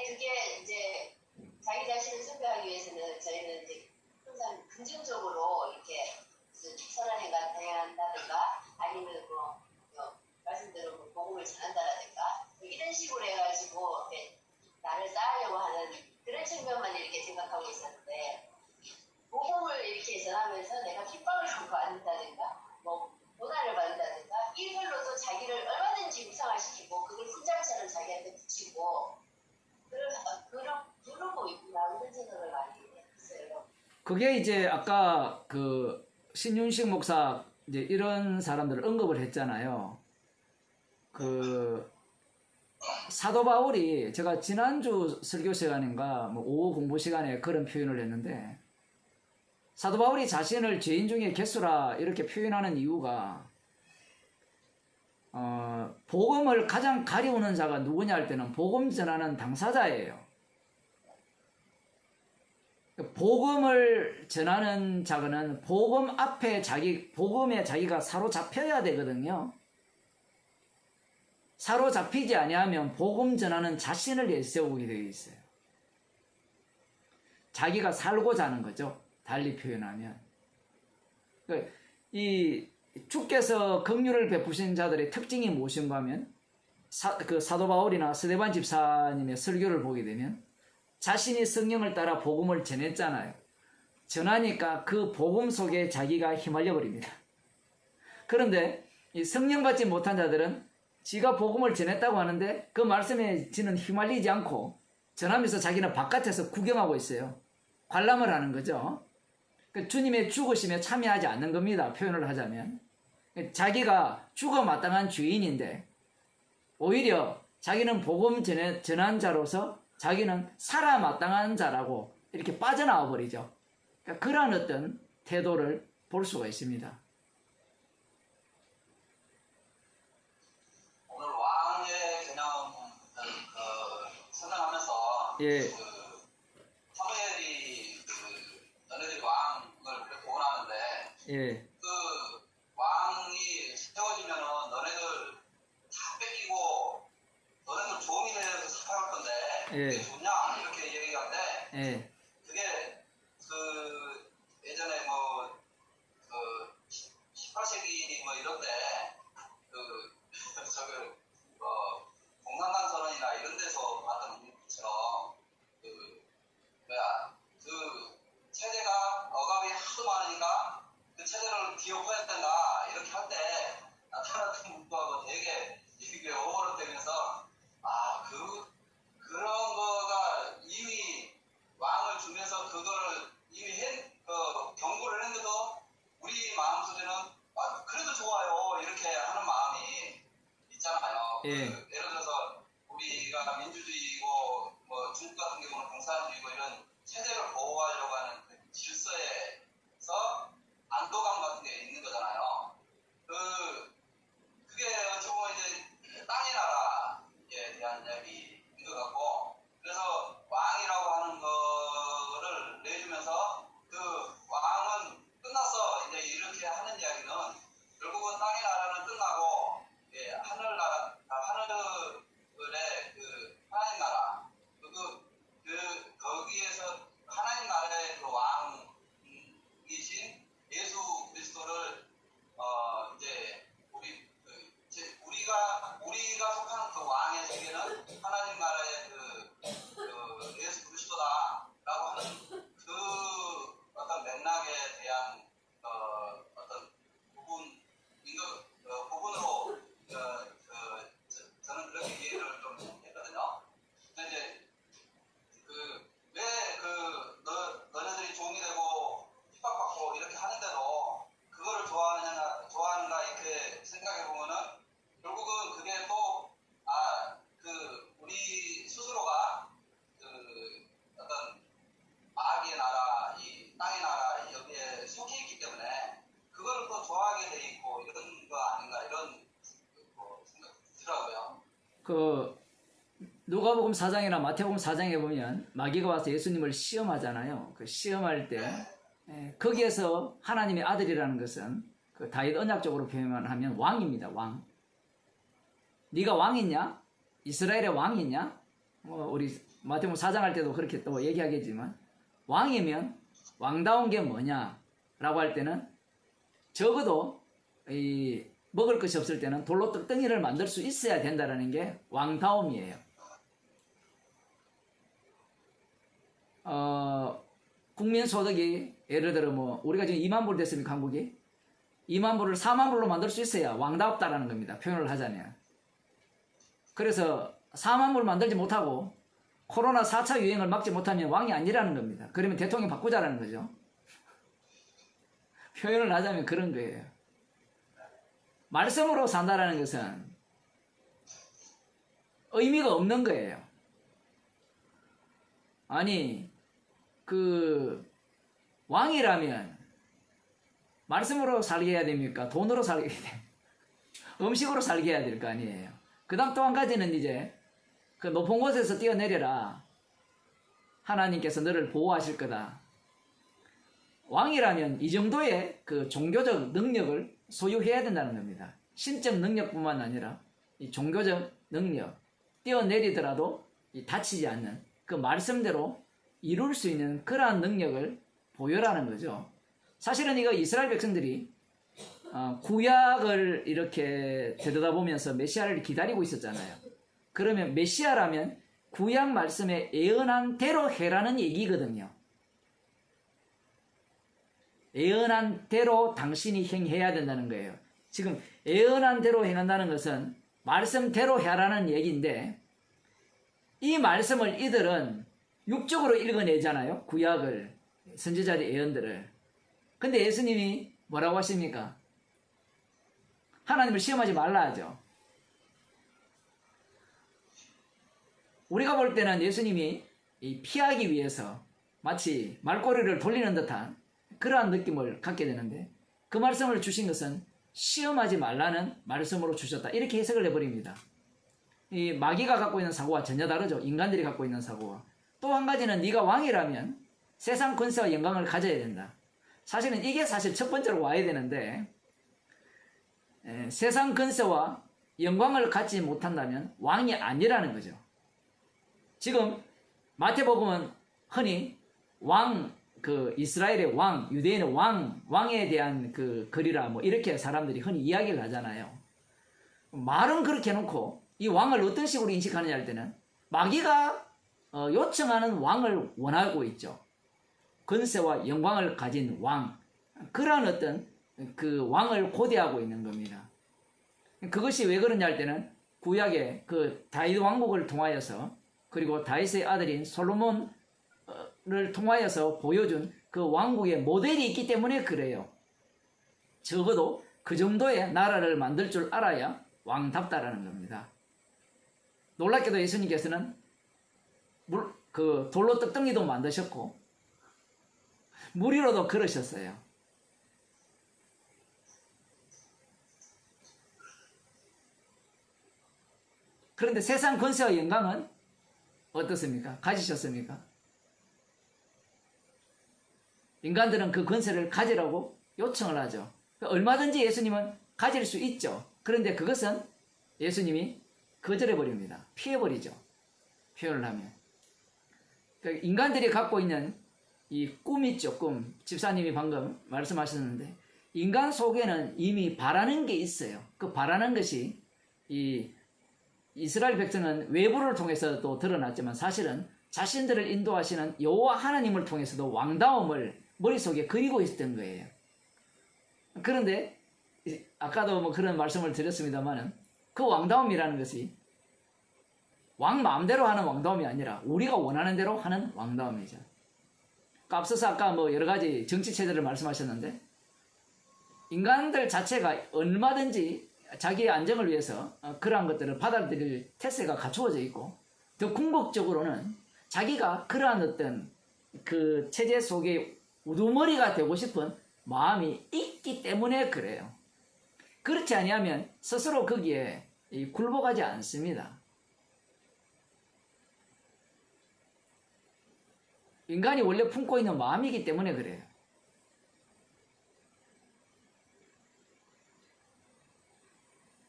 그게 이제 자기 자신을 숙명하기 위해서는 저희는 이제 항상 긍정적으로 이렇게 선한 행각 행한다든가 아니면 말씀대로 복음을 전한다라든가 이런 식으로 해가지고 이렇게 나를 쌓으려고 하는 그런 측면만 이렇게 생각하고 있었는데, 복음을 이렇게 전하면서 내가 핍박을 받는다든가 고난을 받는다든가 이걸로도 자기를 얼마든지 묵상화시키고 그걸 훈장처럼 자기한테 붙이고 그런 거 있구나 그런 생각을 많이 했어요. 그게 이제 아까 그 신윤식 목사 이제 이런 사람들을 언급을 했잖아요. 그 사도 바울이, 제가 지난주 설교 시간인가 오후 공부 시간에 그런 표현을 했는데, 사도 바울이 자신을 죄인 중에 개수라 이렇게 표현하는 이유가 복음을 가장 가리우는 자가 누구냐 할 때는 복음 전하는 당사자예요. 복음을 전하는 자는 복음 앞에 복음에 자기가 사로잡혀야 되거든요. 사로잡히지 아니하면 복음 전하는 자신을 내세우게 되어 있어요. 자기가 살고자 하는 거죠. 달리 표현하면. 이 주께서 긍휼을 베푸신 자들의 특징이 무엇인가 하면 사도 바울이나 스데반 집사님의 설교를 보게 되면 자신이 성령을 따라 복음을 전했잖아요. 전하니까 그 복음 속에 자기가 휘말려 버립니다. 그런데 이 성령 받지 못한 자들은 지가 복음을 전했다고 하는데 그 말씀에 지는 휘말리지 않고 전하면서 자기는 바깥에서 구경하고 있어요. 관람을 하는 거죠. 주님의 죽으심에 참여하지 않는 겁니다. 표현을 하자면. 자기가 죽어 마땅한 죄인인데 오히려 자기는 복음 전한 자로서 자기는 살아 마땅한 자라고 이렇게 빠져나와 버리죠. 그러한 어떤 태도를 볼 수가 있습니다. 오늘 왕의 개념을 설명하면서 예. 사무엘이 너네들이 왕을 복원하는데 예. 그 왕이 세워지면은 너네들 다 뺏기고 너네들 종이 되어서 살아갈 건데 예. 그게 좋냐 이렇게 얘기하는데 예. 그게 예전에 18세기 이런데 공산당 선언이나 이런 데서 봤던 것처럼 체제가 억압이 하도 많으니까 그 체제를 기업해야 된다 이렇게 할 때 나타났던 문구하고 되게 이게 오버랩되면서 그런 거가 이미 왕을 주면서 그거를 이미 경고를 했는데도 우리 마음속에는 그래도 좋아요 이렇게 하는 마음이 있잖아요. 예. 예를 들어서 우리가 민주주의고 중국 같은 경우는 공산주의고 이런 체제를 보호하려고 하는 그 질서에서 안도감 같은 게 있는 거잖아요. 그게 어찌 보면 이제 땅의 나라에 대한 이야기인 것 같고, 그래서 왕이라고 하는 거 그 누가복음 4장이나 마태복음 4장에 보면 마귀가 와서 예수님을 시험하잖아요. 그 시험할 때 거기에서 하나님의 아들이라는 것은 그 다윗 언약적으로 표현하면 왕입니다. 왕. 네가 왕이냐? 이스라엘의 왕이냐? 우리 마태복음 4장 할 때도 그렇게 또 얘기하겠지만 왕이면 왕다운 게 뭐냐라고 할 때는 적어도 이 먹을 것이 없을 때는 돌로 떡덩이를 만들 수 있어야 된다는 게 왕다움이에요. 국민소득이 예를 들어 뭐 우리가 지금 2만 불 됐습니까? 한국이 2만 불을 4만 불로 만들 수 있어야 왕답다라는 겁니다. 표현을 하자면. 그래서 4만 불 만들지 못하고 코로나 4차 유행을 막지 못하면 왕이 아니라는 겁니다. 그러면 대통령 바꾸자라는 거죠. 표현을 하자면 그런 거예요. 말씀으로 산다라는 것은 의미가 없는 거예요. 아니 그 왕이라면 말씀으로 살게 해야 됩니까? 돈으로 살게 해야 됩니까? 음식으로 살게 해야 될 거 아니에요. 그 다음 또 한 가지는 이제 그 높은 곳에서 뛰어내려라. 하나님께서 너를 보호하실 거다. 왕이라면 이 정도의 그 종교적 능력을 소유해야 된다는 겁니다. 신적 능력뿐만 아니라 이 종교적 능력, 뛰어내리더라도 다치지 않는 그 말씀대로 이룰 수 있는 그러한 능력을 보여라는 거죠. 사실은 이거 이스라엘 백성들이 구약을 이렇게 되돌아보면서 메시아를 기다리고 있었잖아요. 그러면 메시아라면 구약 말씀에 예언한 대로 해라는 얘기거든요. 예언한 대로 당신이 행해야 된다는 거예요. 지금 예언한 대로 행한다는 것은 말씀대로 해라는 얘기인데 이 말씀을 이들은 육적으로 읽어내잖아요. 구약을, 선지자의 예언들을. 근데 예수님이 뭐라고 하십니까? 하나님을 시험하지 말라 하죠. 우리가 볼 때는 예수님이 피하기 위해서 마치 말꼬리를 돌리는 듯한 그러한 느낌을 갖게 되는데 그 말씀을 주신 것은 시험하지 말라는 말씀으로 주셨다. 이렇게 해석을 해버립니다. 이 마귀가 갖고 있는 사고와 전혀 다르죠. 인간들이 갖고 있는 사고와. 또 한 가지는 네가 왕이라면 세상 권세와 영광을 가져야 된다. 사실은 이게 사실 첫 번째로 와야 되는데 세상 권세와 영광을 갖지 못한다면 왕이 아니라는 거죠. 지금 마태복음은 흔히 왕, 그 이스라엘의 왕, 유대인의 왕에 대한 그 글이라 뭐 이렇게 사람들이 흔히 이야기를 하잖아요. 말은 그렇게 해놓고 이 왕을 어떤 식으로 인식하느냐 할 때는 마귀가 요청하는 왕을 원하고 있죠. 권세와 영광을 가진 왕, 그러한 어떤 그 왕을 고대하고 있는 겁니다. 그것이 왜 그러냐 할 때는 구약의 그 다윗 왕국을 통하여서 그리고 다윗의 아들인 솔로몬을 통하여서 보여준 그 왕국의 모델이 있기 때문에 그래요. 적어도 그 정도의 나라를 만들 줄 알아야 왕답다라는 겁니다. 놀랍게도 예수님께서는 그 돌로 떡덩이도 만드셨고 무리로도 걸으셨어요. 그런데 세상 권세와 영광은 어떻습니까? 가지셨습니까? 인간들은 그 권세를 가지라고 요청을 하죠. 얼마든지 예수님은 가질 수 있죠. 그런데 그것은 예수님이 거절해버립니다. 피해버리죠. 표현을 하면. 그러니까 인간들이 갖고 있는 이 꿈이 있죠. 꿈. 집사님이 방금 말씀하셨는데 인간 속에는 이미 바라는 게 있어요. 그 바라는 것이 이 이스라엘 백성은 외부를 통해서도 드러났지만 사실은 자신들을 인도하시는 여호와 하나님을 통해서도 왕다움을 머릿속에 그리고 있었던 거예요. 그런데 아까도 뭐 그런 말씀을 드렸습니다만은 그 왕다움이라는 것이 왕 마음대로 하는 왕다움이 아니라 우리가 원하는 대로 하는 왕다움이죠. 앞서서 아까 뭐 여러 가지 정치 체제를 말씀하셨는데 인간들 자체가 얼마든지 자기의 안정을 위해서 그러한 것들을 받아들일 태세가 갖추어져 있고 더 궁극적으로는 자기가 그러한 어떤 그 체제 속에 우두머리가 되고 싶은 마음이 있기 때문에 그래요. 그렇지 아니하면 스스로 거기에 굴복하지 않습니다. 인간이 원래 품고 있는 마음이기 때문에 그래요.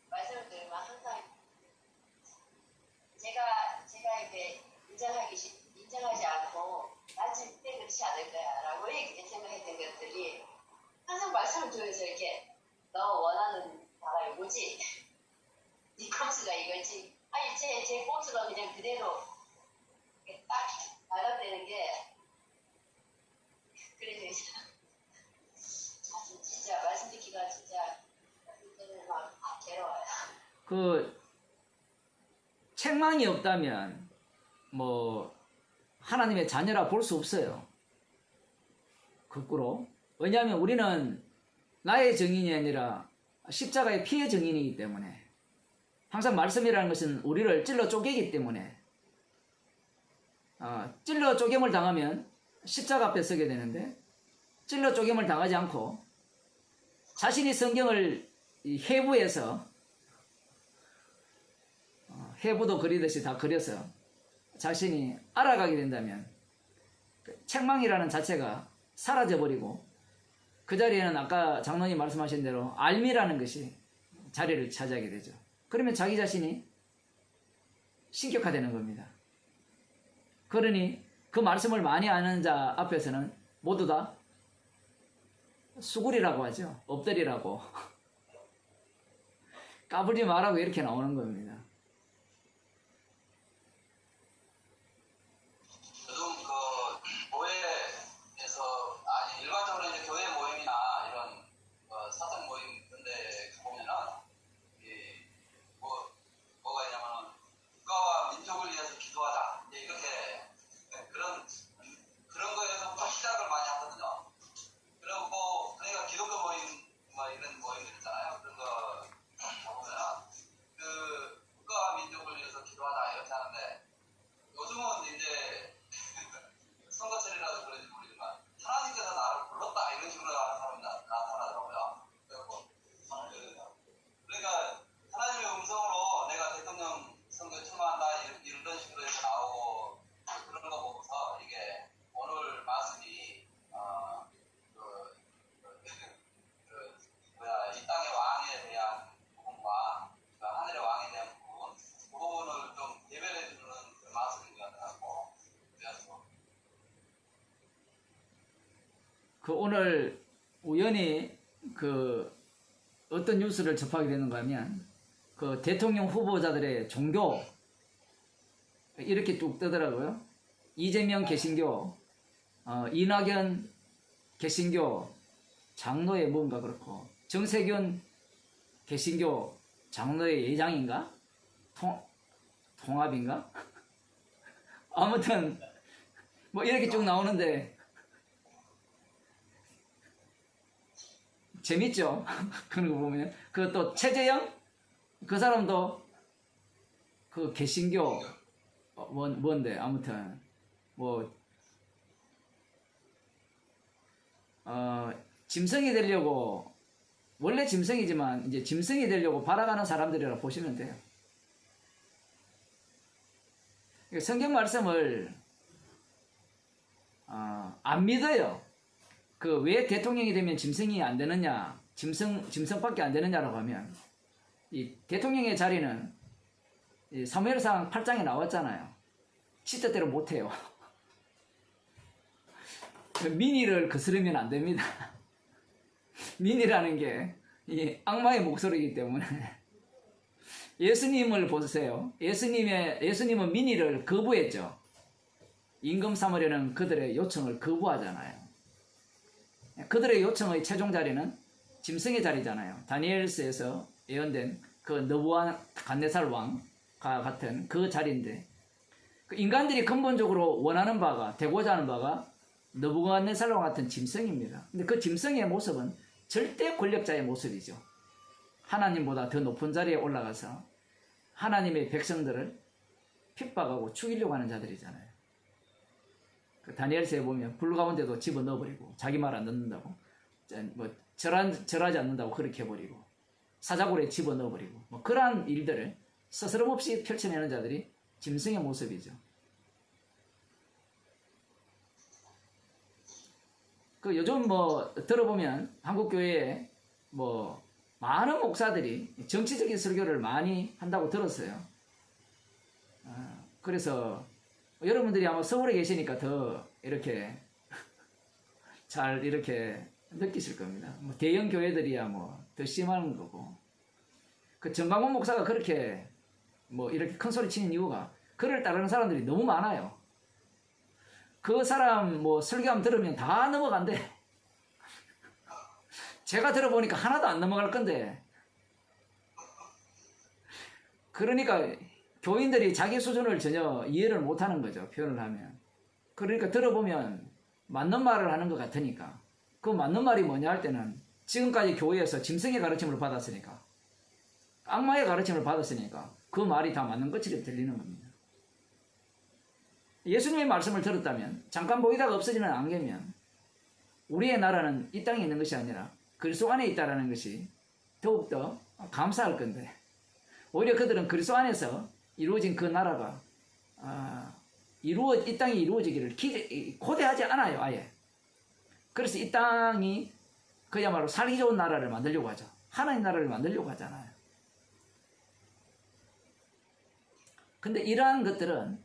말씀을 들으면 항상 제가 이렇게 인정하지 않고 난 절대 그렇지 않을 거야라고 이렇게 생각했던 것들이 항상 말씀을 들으면서 이렇게 너 원하는 바가 이거지? 네 꼼수가 이거지? 아니 제 꼼수가 그냥 그대로 이렇게 딱 받아들이는 게 그래서 진짜 말씀 듣기가 진짜 그때는 막 괴로워요. 그 책망이 없다면 뭐 하나님의 자녀라 볼 수 없어요. 거꾸로. 왜냐하면 우리는 나의 증인이 아니라 십자가의 피의 증인이기 때문에 항상 말씀이라는 것은 우리를 찔러 쪼개기 때문에 찔러 쪼개을 당하면 십자가 앞에 서게 되는데 찔러 쪼개을 당하지 않고 자신이 성경을 해부해서 해부도 그리듯이 다 그려서 자신이 알아가게 된다면 책망이라는 자체가 사라져버리고 그 자리에는 아까 장로님 말씀하신 대로 알미라는 것이 자리를 차지하게 되죠. 그러면 자기 자신이 신격화되는 겁니다. 그러니 그 말씀을 많이 아는 자 앞에서는 모두 다 수구리라고 하죠. 엎드리라고. 까불지 말라고 이렇게 나오는 겁니다. 요즘 그 교회에서 아니 일반적으로 이제 교회 모임이나 이런 사상 모임 같은데 보면은 뭐가 있냐면 국가와 민족을 위해서 기도하자 이렇게 그런 거에서부터 시작을 많이 하거든요. 그리고 그러니까 기독교 모임 뭐 이런 모임들 있잖아요. 그런 거 보면은 그 국가와 민족을 위해서 기도하자 이렇게 하는데 요즘은 이제 선거철이라서 그런지 모르지만 하나님께서 나를 불렀다 이런 식으로 하는 사람이 나타나더라고요. 그러니까 하나님의 음성으로 내가 대통령 선거에 출마한다 이런 식으로 이렇게 나오고 그런 거 보고서 이게 오늘 말씀이 이 땅의 왕에 대한 부분과 그 하늘의 왕에 대한 부분 그 부분을 좀 대변해 주는 그 말씀인 것 같고 그래서 그 오늘 우연히 그 어떤 뉴스를 접하게 되는가 하면 그 대통령 후보자들의 종교 이렇게 뚝 뜨더라고요. 이재명 개신교, 이낙연 개신교 장로의 뭔가 그렇고 정세균 개신교 장로의 예장인가? 통합인가? 아무튼 뭐 이렇게 쭉 나오는데 재밌죠? 그런 거 보면. 그또 최재형? 그 사람도 그 개신교 뭔데 아무튼 짐승이 되려고 원래 짐승이지만 이제 짐승이 되려고 바라가는 사람들이라 보시면 돼요. 성경 말씀을 안 믿어요. 그 왜 대통령이 되면 짐승이 안 되느냐, 짐승밖에 안 되느냐라고 하면 이 대통령의 자리는 이 사무엘상 8장에 나왔잖아요. 지 뜻대로 못해요. 민의를 거스르면 안 됩니다. 민의라는 게 이 악마의 목소리이기 때문에 예수님을 보세요. 예수님은 민의를 거부했죠. 임금 삼으려는 그들의 요청을 거부하잖아요. 그들의 요청의 최종 자리는 짐승의 자리잖아요. 다니엘서에서 예언된 그 느부갓네살 왕과 같은 그 자리인데 그 인간들이 근본적으로 원하는 바가 되고자 하는 바가 느부갓네살과 같은 짐승입니다. 근데 그 짐승의 모습은 절대 권력자의 모습이죠. 하나님보다 더 높은 자리에 올라가서 하나님의 백성들을 핍박하고 죽이려고 하는 자들이잖아요. 그 다니엘서에 보면 불 가운데도 집어넣어버리고 자기 말 안 듣는다고 절하지 않는다고 그렇게 해버리고 사자굴에 집어넣어버리고 그러한 일들을 스스럼 없이 펼쳐내는 자들이 짐승의 모습이죠. 그 요즘 뭐 들어보면 한국 교회에 뭐 많은 목사들이 정치적인 설교를 많이 한다고 들었어요. 그래서 여러분들이 아마 서울에 계시니까 더 이렇게 잘 이렇게 느끼실 겁니다. 뭐 대형 교회들이야 뭐 더 심한 거고. 그 정광훈 목사가 그렇게 뭐 이렇게 큰 소리 치는 이유가 그를 따르는 사람들이 너무 많아요. 그 사람 뭐 설교하면 들으면 다 넘어간대. 제가 들어보니까 하나도 안 넘어갈 건데. 그러니까 교인들이 자기 수준을 전혀 이해를 못하는 거죠. 표현을 하면. 그러니까 들어보면 맞는 말을 하는 것 같으니까. 그 맞는 말이 뭐냐 할 때는 지금까지 교회에서 짐승의 가르침을 받았으니까, 악마의 가르침을 받았으니까 그 말이 다 맞는 것처럼 들리는 겁니다. 예수님의 말씀을 들었다면, 잠깐 보이다가 없어지는 안개면 우리의 나라는 이 땅에 있는 것이 아니라 그리스도 안에 있다는 것이 더욱더 감사할 건데, 오히려 그들은 그리스도 안에서 이루어진 그 나라가 이 땅에 이루어지기를 고대하지 않아요. 아예. 그래서 이 땅이 그야말로 살기 좋은 나라를 만들려고 하죠. 하나님 나라를 만들려고 하잖아요. 근데 이러한 것들은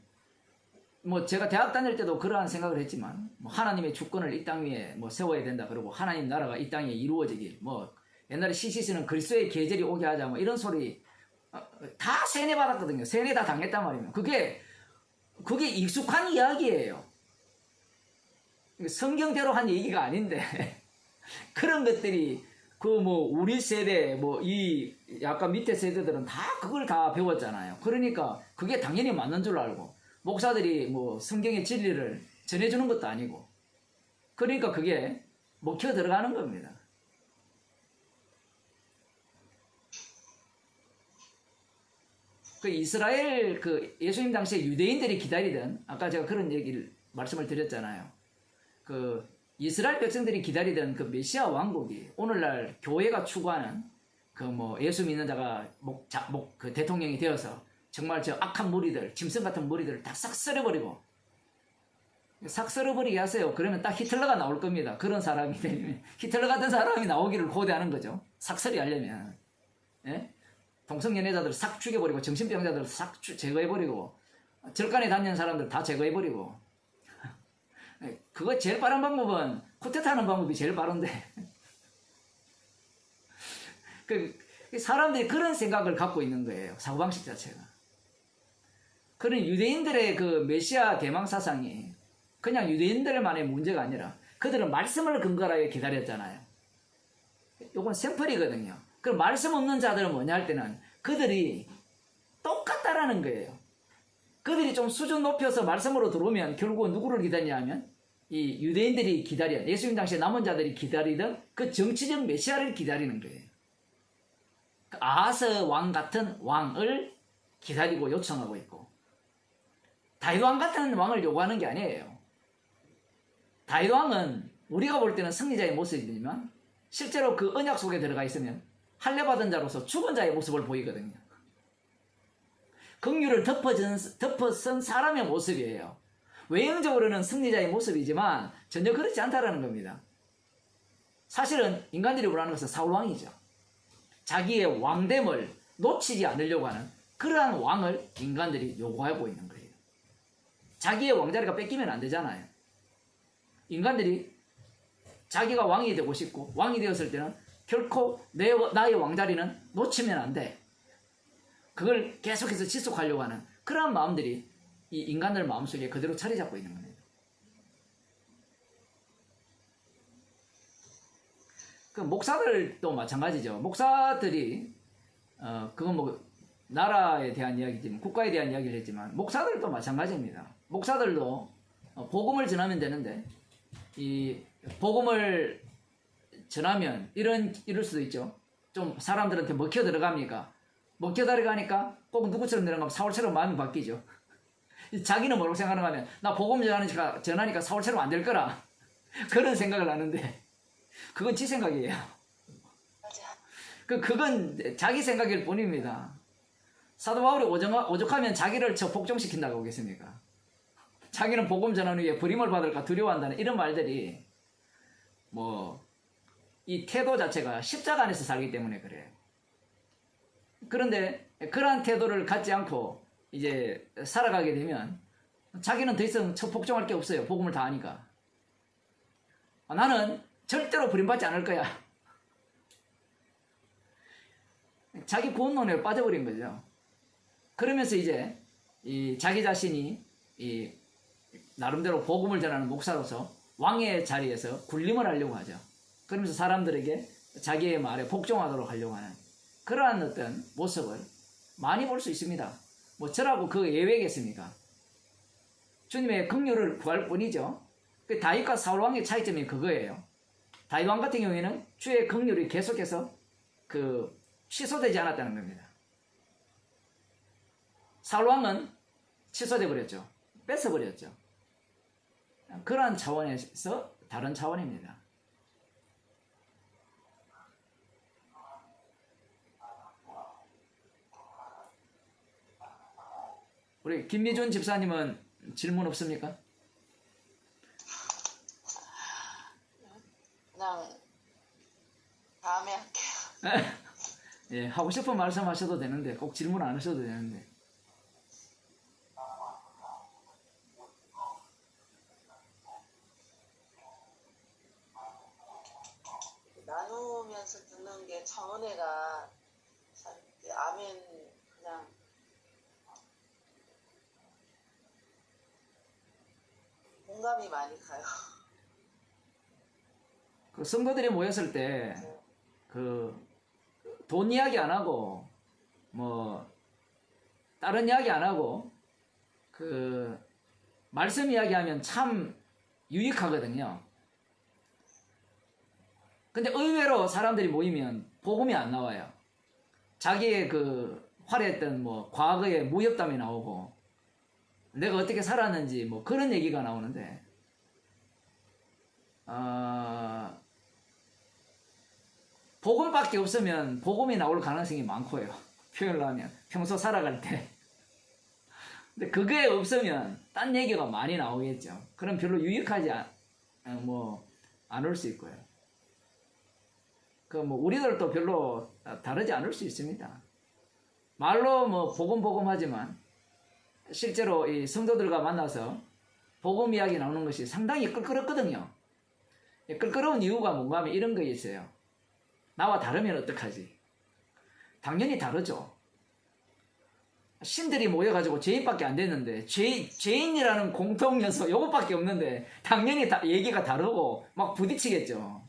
뭐 제가 대학 다닐 때도 그러한 생각을 했지만, 뭐 하나님의 주권을 이 땅 위에 뭐 세워야 된다, 그러고 하나님 나라가 이 땅에 이루어지길, 뭐 옛날에 CCC는 그리스도의 계절이 오게 하자, 뭐 이런 소리 다 세뇌 받았거든요. 세뇌 다 당했단 말이에요. 그게 익숙한 이야기예요. 성경대로 한 얘기가 아닌데 그런 것들이 그 뭐 우리 세대 뭐 이 약간 밑에 세대들은 다 그걸 다 배웠잖아요. 그러니까 그게 당연히 맞는 줄 알고, 목사들이 뭐 성경의 진리를 전해주는 것도 아니고, 그러니까 그게 먹혀 들어가는 겁니다. 그 이스라엘 그 예수님 당시에 유대인들이 기다리던, 아까 제가 그런 얘기를 말씀을 드렸잖아요. 그 이스라엘 백성들이 기다리던 그 메시아 왕국이 오늘날 교회가 추구하는 그 뭐 예수 믿는 자가 그 대통령이 되어서 정말 저 악한 무리들, 짐승 같은 무리들을 다 싹 썰어버리고, 싹 썰어버리게 하세요. 그러면 딱 히틀러가 나올 겁니다. 그런 사람이 되면 히틀러 같은 사람이 나오기를 고대하는 거죠. 싹쓸이 하려면. 예? 동성연애자들 싹 죽여버리고, 정신병자들 싹 제거해버리고, 절간에 다니는 사람들 다 제거해버리고. 그거 제일 빠른 방법은 쿠데타하는 방법이 제일 빠른데 그 사람들이 그런 생각을 갖고 있는 거예요. 사고방식 자체가. 그런 유대인들의 그 메시아 대망 사상이 그냥 유대인들만의 문제가 아니라 그들은 말씀을 근거로 기다렸잖아요. 이건 샘플이거든요. 그럼 말씀 없는 자들은 뭐냐 할 때는 그들이 똑같다라는 거예요. 그들이 좀 수준 높여서 말씀으로 들어오면 결국은 누구를 기다리냐 하면 이 유대인들이 기다려, 예수님 당시에 남은 자들이 기다리던 그 정치적 메시아를 기다리는 거예요. 아하스 왕 같은 왕을 기다리고 요청하고 있고, 다윗 왕 같은 왕을 요구하는 게 아니에요. 다윗 왕은 우리가 볼 때는 승리자의 모습이지만 실제로 그 언약 속에 들어가 있으면 할례받은 자로서 죽은 자의 모습을 보이거든요. 긍휼을 덮어쓴 사람의 모습이에요. 외형적으로는 승리자의 모습이지만 전혀 그렇지 않다라는 겁니다. 사실은 인간들이 원하는 것은 사울왕이죠. 자기의 왕됨을 놓치지 않으려고 하는 그러한 왕을 인간들이 요구하고 있는 거예요. 자기의 왕자리가 뺏기면 안 되잖아요. 인간들이 자기가 왕이 되고 싶고, 왕이 되었을 때는 결코 나의 왕자리는 놓치면 안 돼. 그걸 계속해서 지속하려고 하는 그러한 마음들이 이 인간들 마음속에 그대로 자리 잡고 있는 겁니다. 그 목사들도 마찬가지죠. 목사들이 그건 뭐 나라에 대한 이야기지만, 국가에 대한 이야기를 했지만 목사들도 마찬가지입니다. 목사들도 복음을 전하면 되는데, 이 복음을 전하면 이럴 수도 있죠. 좀 사람들한테 먹혀 들어갑니까? 먹혀 들어가니까 꼭 누구처럼 들어가면 사울처럼 마음이 바뀌죠. 자기는 뭐라고 생각하는가 하면, 나 복음 전하니까 사울처럼 안 될 거라. 그런 생각을 하는데, 그건 지 생각이에요. 그건 자기 생각일 뿐입니다. 사도 바울이 오죽하면 자기를 복종시킨다고 하겠습니까? 자기는 복음 전하는 위에 버림을 받을까 두려워한다는 이런 말들이 뭐 이 태도 자체가 십자가 안에서 살기 때문에 그래요. 그런데 그러한 태도를 갖지 않고 이제 살아가게 되면 자기는 더 이상 복종할 게 없어요. 복음을 다 아니까. 나는 절대로 버림받지 않을 거야. 자기 구원론에 빠져버린 거죠. 그러면서 이제 이 자기 자신이 이 나름대로 복음을 전하는 목사로서 왕의 자리에서 군림을 하려고 하죠. 그러면서 사람들에게 자기의 말에 복종하도록 하려고 하는 그러한 어떤 모습을 많이 볼 수 있습니다. 뭐 저라고 그 예외겠습니까? 주님의 긍휼을 구할 뿐이죠. 그 다윗과 사울 왕의 차이점이 그거예요. 다윗 왕 같은 경우에는 주의 긍휼이 계속해서 그 취소되지 않았다는 겁니다. 사울 왕은 취소돼 버렸죠. 뺏어 버렸죠. 그러한 차원에서 다른 차원입니다. 우리 김미준 집사님은 질문 없습니까? 그냥 다음에 할게요. 예, 하고 싶은 말씀 하셔도 되는데 꼭 질문 안 하셔도 되는데. 나누면서 듣는 게 정은혜가 참 아멘 그냥 공감이 많이 가요. 그 성도들이 모였을 때 그 돈 이야기 안 하고 뭐 다른 이야기 안 하고 그 말씀 이야기하면 참 유익하거든요. 근데 의외로 사람들이 모이면 복음이 안 나와요. 자기의 그 화려했던 뭐 과거의 무협담이 나오고 내가 어떻게 살았는지 뭐 그런 얘기가 나오는데 복음밖에 없으면 복음이 나올 가능성이 많고요. 표현을 하면 평소 살아갈 때. 근데 그게 없으면 딴 얘기가 많이 나오겠죠. 그럼 별로 유익하지 않을 수 있고요. 그 뭐 우리들도 별로 다르지 않을 수 있습니다. 말로 뭐 복음 하지만 실제로 이 성도들과 만나서 복음 이야기 나오는 것이 상당히 끌끌었거든요. 끌끌어온 이유가 뭔가 하면 이런 게 있어요. 나와 다르면 어떡하지? 당연히 다르죠. 신들이 모여가지고 죄인밖에 안 됐는데 죄인이라는 공통 요소 요것밖에 없는데 당연히 얘기가 다르고 막 부딪히겠죠.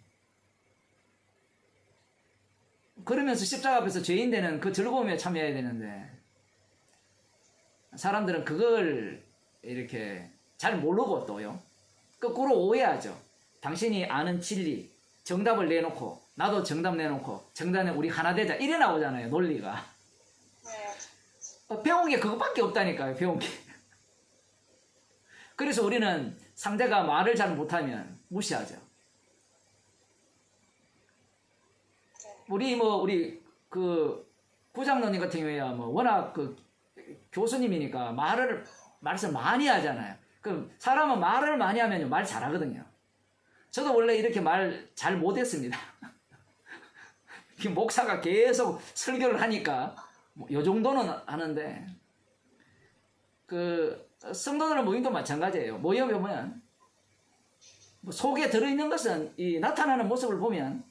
그러면서 십자가 앞에서 죄인 되는 그 즐거움에 참여해야 되는데 사람들은 그걸 이렇게 잘 모르고 또요. 거꾸로 오해하죠. 당신이 아는 진리, 정답을 내놓고 나도 정답 내놓고 정답에 우리 하나 되자 이래 나오잖아요. 논리가. 배운 게 그것밖에 없다니까요. 배운 게. 그래서 우리는 상대가 말을 잘 못하면 무시하죠. 우리 그 구장로님 같은 경우에야 뭐 워낙 그 교수님이니까 말씀 많이 하잖아요. 그럼 사람은 말을 많이 하면 말 잘하거든요. 저도 원래 이렇게 말 잘 못했습니다. 목사가 계속 설교를 하니까 요 정도는 하는데 그 성도들 모임도 마찬가지예요. 모여보면 뭐 속에 들어있는 것은 이 나타나는 모습을 보면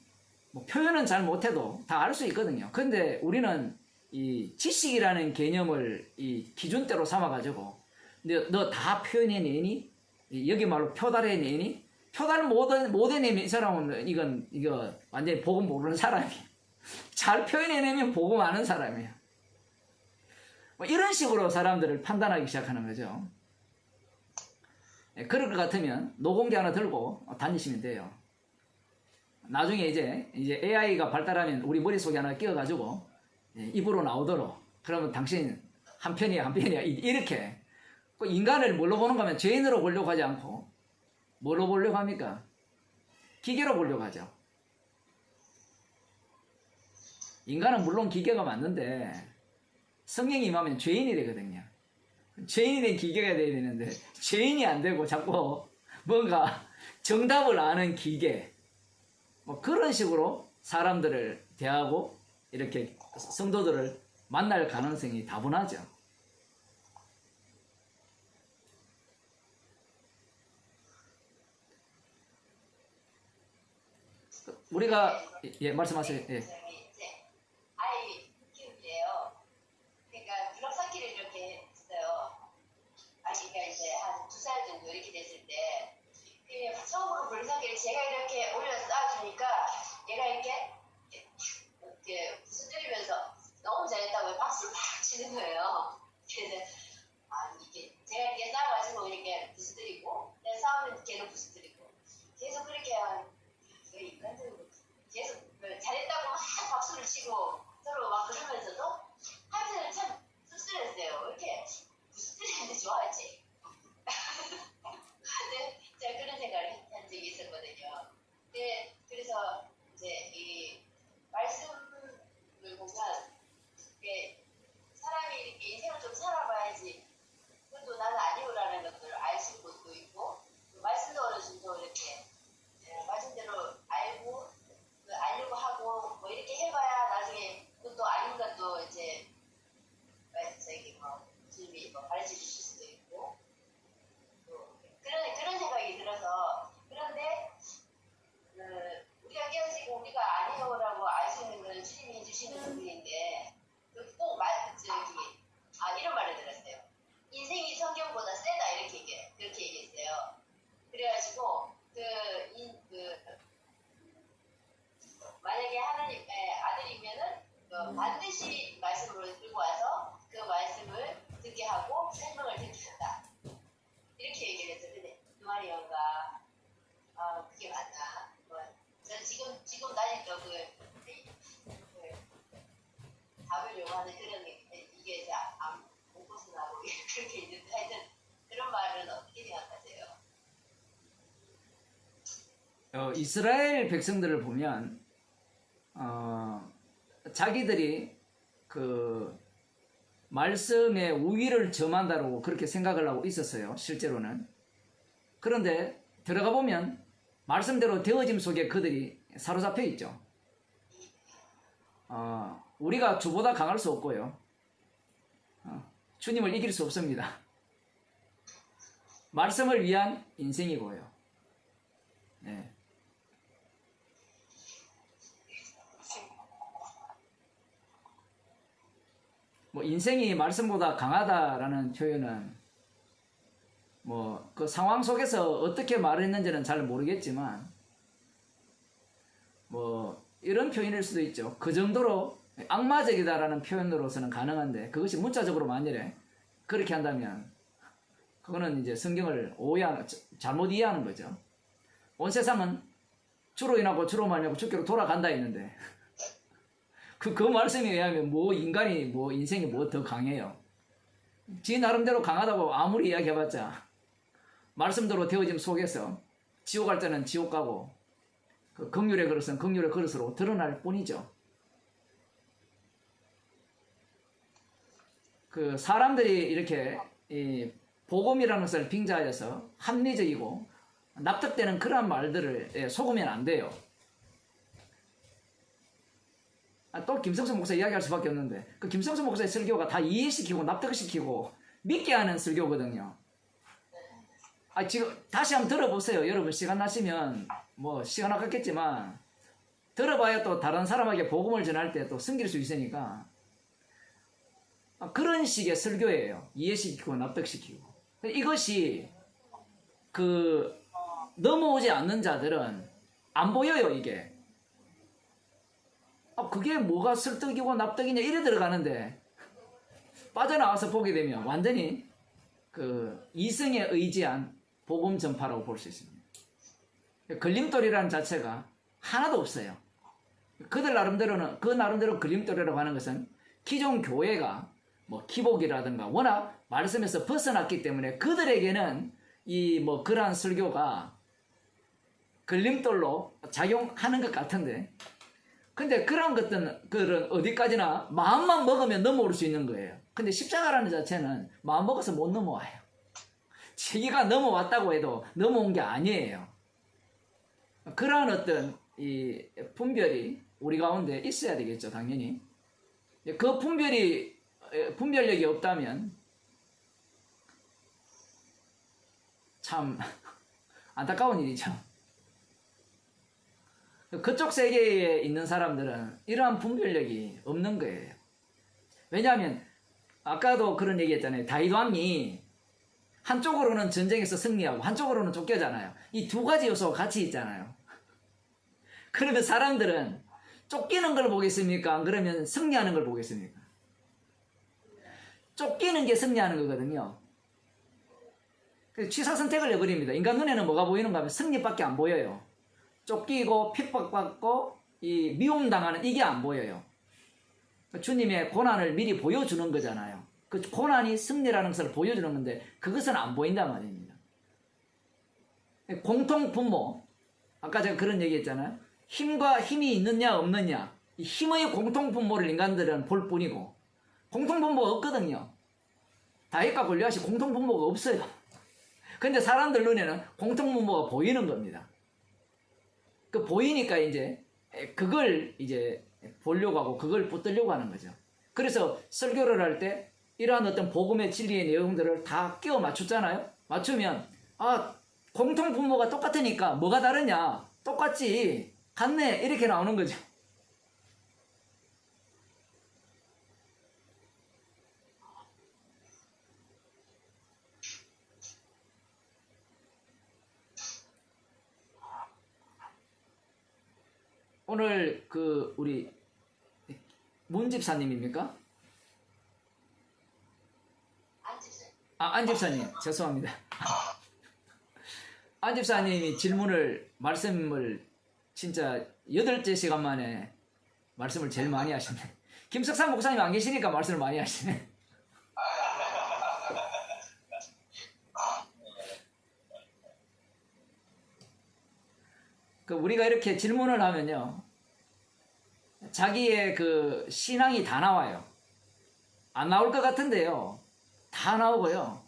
뭐 표현은 잘 못해도 다 알 수 있거든요. 근데 우리는 이 지식이라는 개념을 이 기준대로 삼아가지고 너 다 표현해내니? 여기 말로 표달해내니? 표달 못 해내면 이 사람은 이거 완전히 복음 모르는 사람이에요. 잘 표현해내면 복음 아는 사람이에요. 뭐 이런 식으로 사람들을 판단하기 시작하는 거죠. 그럴 것 같으면 노공대 하나 들고 다니시면 돼요. 나중에 이제 AI가 발달하면 우리 머릿속에 하나 끼워가지고 입으로 나오도록 그러면 당신 한 편이야 이렇게 인간을 뭘로 보는 거면 죄인으로 보려고 하지 않고 뭘로 보려고 합니까? 기계로 보려고 하죠. 인간은 물론 기계가 맞는데 성령이 임하면 죄인이 되거든요. 죄인이 된 기계가 돼야 되는데 죄인이 안 되고 자꾸 뭔가 정답을 아는 기계 뭐 그런 식으로 사람들을 대하고 이렇게 성도들을 만날 가능성이 다분하죠. 우리가 예 말씀하세요. 예. 이제 아이 키우기예요. 그러니까 블럭쌓기를 이렇게 했어요. 아기가 이제 한 2살 정도 이렇게 됐을 때, 그냥 처음으로 블럭쌓기를 제가 이렇게 올려 쌓아주니까 얘가 이렇게 부스뜨리면서 너무 잘했다고 박수를 팍 치는 거예요. 그래서 이게 제가 이렇게 쌓아가지고 이렇게 부스뜨리고, 내가 싸우면 걔는 부스뜨리고, 계속 그렇게 거의 인간적으로 계속 잘했다고 막 박수를 치고 서로 막 그러면서도 한편은 참 씁쓸했어요. 이렇게 부스뜨리는데 좋아하지? 근데 제가 그런 생각을 한 적이 있었거든요. 그래서 이제 이 말씀을 보면 이게 사람이 이렇게 인생을 좀 살아봐야지 그것도 나는 아니오라는 것들을 알 수 있고 또 있고, 말씀도 어느 정도 이렇게 말씀대로 알려고 하고 뭐 이렇게 해봐야 나중에 그것도 아닌 것도 이제 저기 주님이 가르쳐 주실 수도 있고, 또 그런 생각이 들어서. 그런데 우리가 깨어지고 우리가 아니오라고 알 수 있는 건 주님이 주시는 부분인데, 꼭 이런 말을 들었어요. 인생이 성경보다 세다 그렇게 얘기했어요. 그래가지고 만약에 하나님의 아들이면은 반드시 말씀을 들고 와서 그 말씀을 듣게 하고 설명을 듣게 한다. 이렇게 얘기를 했어요. 근데 그 말이 뭔가 그게 맞나? 저는 지금 다니까 답을 요구하는 그런 이게 이제 못 벗어나고 그렇게 있는데, 하여튼 그런 말은 어떻게 생각하세요? 이스라엘 백성들을 보면 자기들이 그 말씀의 우위를 점한다고 그렇게 생각을 하고 있었어요. 실제로는. 그런데 들어가 보면 말씀대로 되어짐 속에 그들이 사로잡혀 있죠. 우리가 주보다 강할 수 없고요. 주님을 이길 수 없습니다. 말씀을 위한 인생이고요. 네. 뭐 인생이 말씀보다 강하다라는 표현은 뭐 그 상황 속에서 어떻게 말을 했는지는 잘 모르겠지만 뭐 이런 표현일 수도 있죠. 그 정도로 악마적이다라는 표현으로서는 가능한데, 그것이 문자적으로 만일에 그렇게 한다면 그거는 이제 성경을 잘못 이해하는 거죠. 온 세상은 주로 인하고 주로 말미암고 주께로 돌아간다 했는데 그 말씀에 의하면 뭐 인간이 뭐 인생이 뭐 더 강해요. 지 나름대로 강하다고 아무리 이야기해봤자 말씀대로 되어짐 속에서 지옥 갈 때는 지옥 가고 그 긍휼의 그릇은 긍휼의 그릇으로 드러날 뿐이죠. 그 사람들이 이렇게 이 복음이라는 것을 빙자하여서 합리적이고 납득되는 그러한 말들을 속으면 안 돼요. 또 김성수 목사 이야기할 수밖에 없는데, 그 김성수 목사의 설교가 다 이해시키고 납득시키고 믿게 하는 설교거든요. 지금 다시 한번 들어보세요. 여러분 시간 나시면 뭐 시간 아깝겠지만 들어봐야 또 다른 사람에게 복음을 전할 때 또 숨길 수 있으니까. 그런 식의 설교예요. 이해시키고 납득시키고. 이것이 넘어오지 않는 자들은 안 보여요, 이게. 그게 뭐가 설득이고 납득이냐 이래 들어가는데, 빠져나와서 보게 되면 완전히 이성에 의지한 복음 전파라고 볼 수 있습니다. 걸림돌이라는 자체가 하나도 없어요. 그들 나름대로는, 그 나름대로 걸림돌이라고 하는 것은 기존 교회가 뭐 기복이라든가 워낙 말씀에서 벗어났기 때문에 그들에게는 그러한 설교가 걸림돌로 작용하는 것 같은데, 근데 그런 것들은 어디까지나 마음만 먹으면 넘어올 수 있는 거예요. 근데 십자가라는 자체는 마음 먹어서 못 넘어와요. 자기가 넘어왔다고 해도 넘어온 게 아니에요. 그러한 어떤 이 분별이 우리 가운데 있어야 되겠죠, 당연히. 그 분별력이 없다면 참 안타까운 일이죠. 그쪽 세계에 있는 사람들은 이러한 분별력이 없는 거예요. 왜냐하면 아까도 그런 얘기 했잖아요. 다윗 왕이 한쪽으로는 전쟁에서 승리하고 한쪽으로는 쫓겨잖아요. 이 두 가지 요소가 같이 있잖아요. 그러면 사람들은 쫓기는 걸 보겠습니까? 안 그러면 승리하는 걸 보겠습니까? 쫓기는 게 승리하는 거거든요. 그래서 취사 선택을 해버립니다. 인간 눈에는 뭐가 보이는가 하면 승리밖에 안 보여요. 쫓기고 핍박받고 이 미움당하는 이게 안 보여요. 주님의 고난을 미리 보여주는 거잖아요. 그 고난이 승리라는 것을 보여주는 건데 그것은 안 보인단 말입니다. 공통 분모, 아까 제가 그런 얘기 했잖아요. 힘과 힘이 있느냐 없느냐, 이 힘의 공통 분모를 인간들은 볼 뿐이고 공통 분모가 없거든요. 다윗과 골리앗이 공통 분모가 없어요. 근데 사람들 눈에는 공통 분모가 보이는 겁니다. 그 보이니까 이제 그걸 이제 보려고 하고 그걸 붙들려고 하는 거죠. 그래서 설교를 할 때 이러한 어떤 복음의 진리의 내용들을 다 끼워 맞췄잖아요. 맞추면 공통 분모가 똑같으니까 뭐가 다르냐, 똑같지, 같네, 이렇게 나오는 거죠. 오늘 우리 문 집사님입니까? 안 집사님, 죄송합니다. 안 집사님이 말씀을 진짜 8째 시간 만에 말씀을 제일 많이 하시네. 김석삼 목사님 안 계시니까 말씀을 많이 하시네. 우리가 이렇게 질문을 하면요, 자기의 신앙이 다 나와요. 안 나올 것 같은데요, 다 나오고요.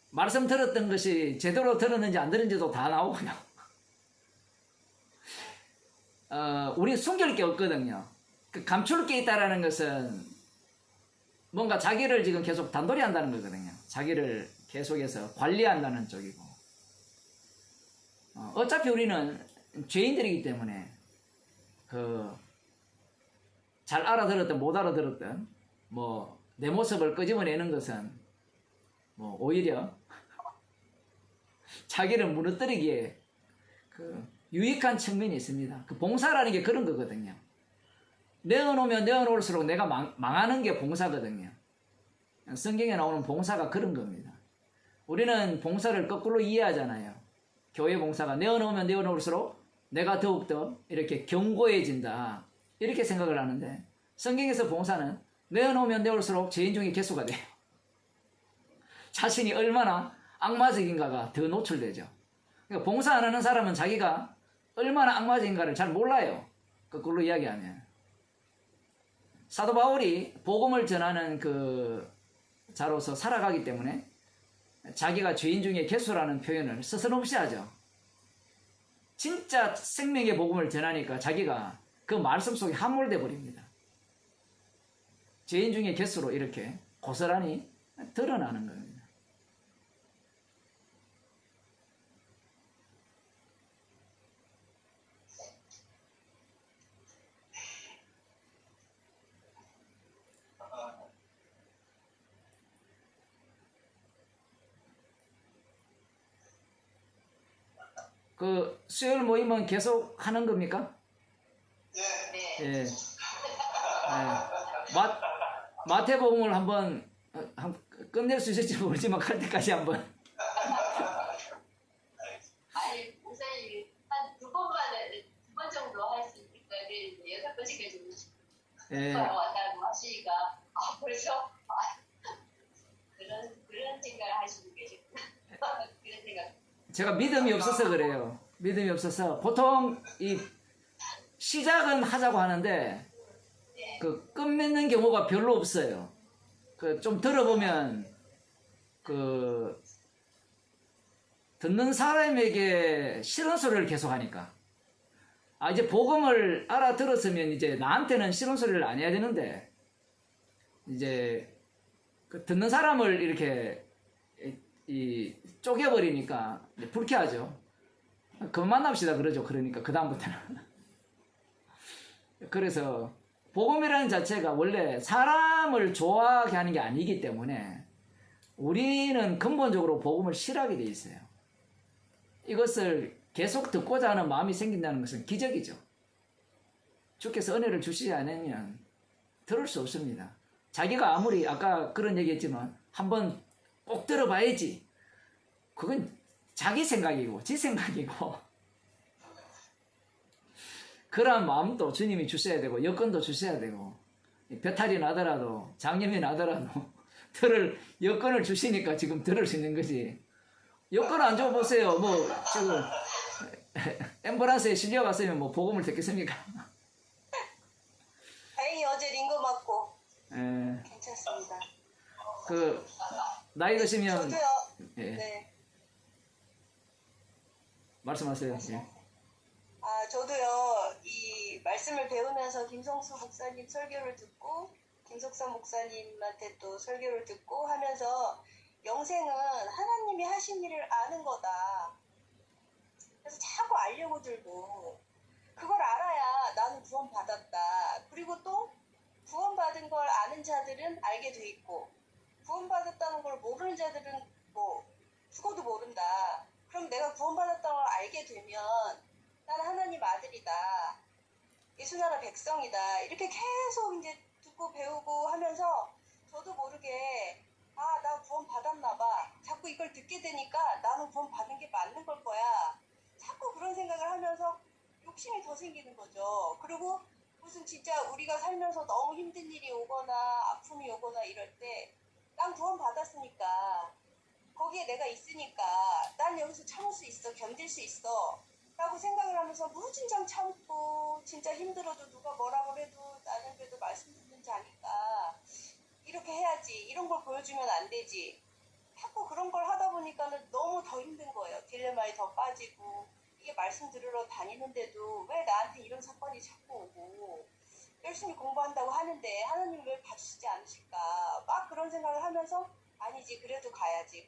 말씀 들었던 것이 제대로 들었는지 안 들었는지도 다 나오고요. 우리 숨길 게 없거든요. 감출 게 있다라는 것은 뭔가 자기를 지금 계속 단돌이 한다는 거거든요. 자기를 계속해서 관리한다는 쪽이고. 어차피 우리는 죄인들이기 때문에 잘 알아들었든 못 알아들었든 내 모습을 끄집어내는 것은 오히려 자기를 무너뜨리기에 유익한 측면이 있습니다. 봉사라는 게 그런 거거든요. 내어놓으면 내어놓을수록 내가 망하는 게 봉사거든요. 성경에 나오는 봉사가 그런 겁니다. 우리는 봉사를 거꾸로 이해하잖아요. 교회 봉사가 내어놓으면 내어놓을수록 내가 더욱더 이렇게 견고해진다, 이렇게 생각을 하는데, 성경에서 봉사는 내어놓으면 내어놓을수록 죄인 중에 개수가 돼요. 자신이 얼마나 악마적인가가 더 노출되죠. 그러니까 봉사 안 하는 사람은 자기가 얼마나 악마적인가를 잘 몰라요. 거꾸로 이야기하면. 사도 바울이 복음을 전하는 자로서 살아가기 때문에 자기가 죄인 중에 개수라는 표현을 스스럼없이 하죠. 진짜 생명의 복음을 전하니까 자기가 그 말씀 속에 함몰돼 버립니다. 죄인 중에 개수로 이렇게 고스란히 드러나는 겁니다. 수요일 모임은 계속 하는 겁니까? 네. 예. 마태복음을 한번 끝낼 수 있을지 모르지만 갈 때까지 한번. 아니 목사님이 한 두 번 정도 할 수 있으니까 6번째까지 예. 왔다고 하시니까 벌써 그런 생각을 하시고 계시구나. 그런 생각. 제가 믿음이 없어서 그래요. 믿음이 없어서 보통 이 시작은 하자고 하는데 끝맺는 경우가 별로 없어요. 좀 들어보면 듣는 사람에게 싫은 소리를 계속 하니까. 이제 복음을 알아들었으면 이제 나한테는 싫은 소리를 안 해야 되는데, 이제 그 듣는 사람을 이렇게 쪼개버리니까 불쾌하죠. 그만 만납시다 그러죠. 그러니까 그다음부터는. 그래서 복음이라는 자체가 원래 사람을 좋아하게 하는 게 아니기 때문에 우리는 근본적으로 복음을 싫어하게 돼 있어요. 이것을 계속 듣고자 하는 마음이 생긴다는 것은 기적이죠. 주께서 은혜를 주시지 않으면 들을 수 없습니다. 자기가 아무리 아까 그런 얘기했지만 한번 꼭 들어봐야지. 그건 자기 생각이고 지 생각이고 그러한 마음도 주님이 주셔야 되고 여건도 주셔야 되고 배탈이 나더라도 장염이 나더라도 들을 여건을 주시니까 지금 들을 수 있는 거지. 여건 안 줘보세요. 뭐 지금 앰뷸런스에 실려갔으면 뭐 복음을 듣겠습니까? 다행히 어제 링거 맞고 예, 괜찮습니다. 그 나이 드시면 저도요. 예, 네. 말씀하세요. 예. 저도요. 이 말씀을 배우면서 김성수 목사님 설교를 듣고 김석삼 목사님한테 또 설교를 듣고 하면서 영생은 하나님이 하신 일을 아는 거다. 그래서 자꾸 알려고 들고 그걸 알아야 나는 구원받았다. 그리고 또 구원받은 걸 아는 자들은 알게 돼 있고 구원받았다는 걸 모르는 자들은 뭐 죽어도 모른다. 그럼 내가 구원받았다는 걸 알게 되면 나는 하나님 아들이다. 예수나라 백성이다. 이렇게 계속 이제 듣고 배우고 하면서 저도 모르게 나 구원 받았나 봐. 자꾸 이걸 듣게 되니까 나는 구원 받은 게 맞는 걸 거야. 자꾸 그런 생각을 하면서 욕심이 더 생기는 거죠. 그리고 무슨 진짜 우리가 살면서 너무 힘든 일이 오거나 아픔이 오거나 이럴 때 난 구원 받았으니까 거기에 내가 있으니까 난 여기서 참을 수 있어. 견딜 수 있어. 라고 생각을 하면서 무진장 참고 진짜 힘들어도 누가 뭐라고 해도 나는 그래도 말씀 듣는 자니까 이렇게 해야지. 이런 걸 보여주면 안 되지. 자꾸 그런 걸 하다 보니까는 너무 더 힘든 거예요. 딜레마에 더 빠지고 이게 말씀 들으러 다니는데도 왜 나한테 이런 사건이 자꾸 오고 열심히 공부한다고 하는데 하나님 왜 봐주시지 않으실까. 막 그런 생각을 하면서 아니지 그래도 가야지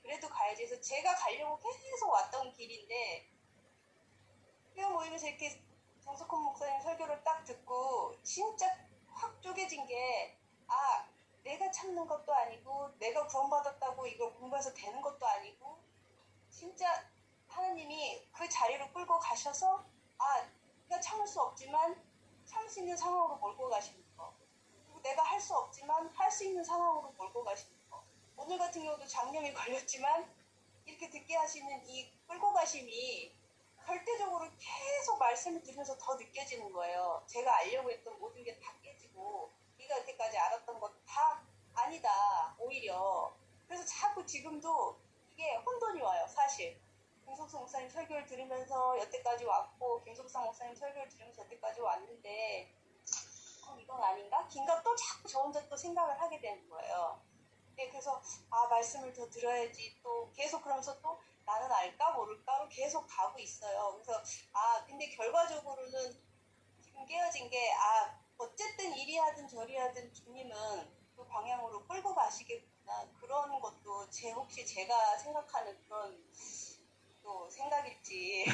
해서 제가 가려고 계속 왔던 길인데 회원 모임에서 이렇게 정석훈 목사님 설교를 딱 듣고 진짜 확 쪼개진 게 내가 참는 것도 아니고 내가 구원받았다고 이걸 공부해서 되는 것도 아니고 진짜 하나님이 그 자리로 끌고 가셔서 내가 참을 수 없지만 참을 수 있는 상황으로 몰고 가시는 거. 그리고 내가 할 수 없지만 할 수 있는 상황으로 몰고 가시는 거. 오늘 같은 경우도 장염이 걸렸지만 이렇게 듣게 하시는 이 끌고 가심이 절대적으로 계속 말씀을 들으면서 더 느껴지는 거예요. 제가 알려고 했던 모든 게 다 깨지고 네가 여태까지 알았던 것 다 아니다. 오히려. 그래서 자꾸 지금도 이게 혼돈이 와요. 사실. 김석수 목사님 설교를 들으면서 여태까지 왔고 김석삼 목사님 설교를 들으면서 여태까지 왔는데 이건 아닌가? 긴가 또 자꾸 저 혼자 또 생각을 하게 되는 거예요. 그래서 말씀을 더 들어야지 또 계속 그러면서 또 나는 알까 모를까로 계속 가고 있어요. 그래서 근데 결과적으로는 지금 깨어진 게 어쨌든 이리 하든 저리 하든 주님은 그 방향으로 끌고 가시겠구나. 그런 것도 혹시 제가 생각하는 그런 또 생각일지.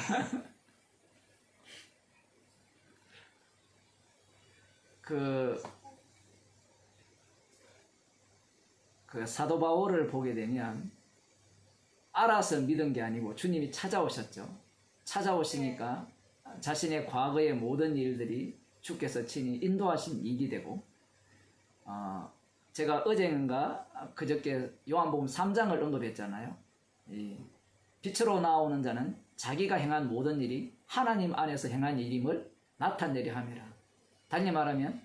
그 사도 바울을 보게 되면 알아서 믿은 게 아니고 주님이 찾아오셨죠. 찾아오시니까 자신의 과거의 모든 일들이 주께서 친히 인도하신 일이 되고 제가 어젠가 그저께 요한복음 3장을 언급했잖아요. 이 빛으로 나오는 자는 자기가 행한 모든 일이 하나님 안에서 행한 일임을 나타내려 함이라. 달리 말하면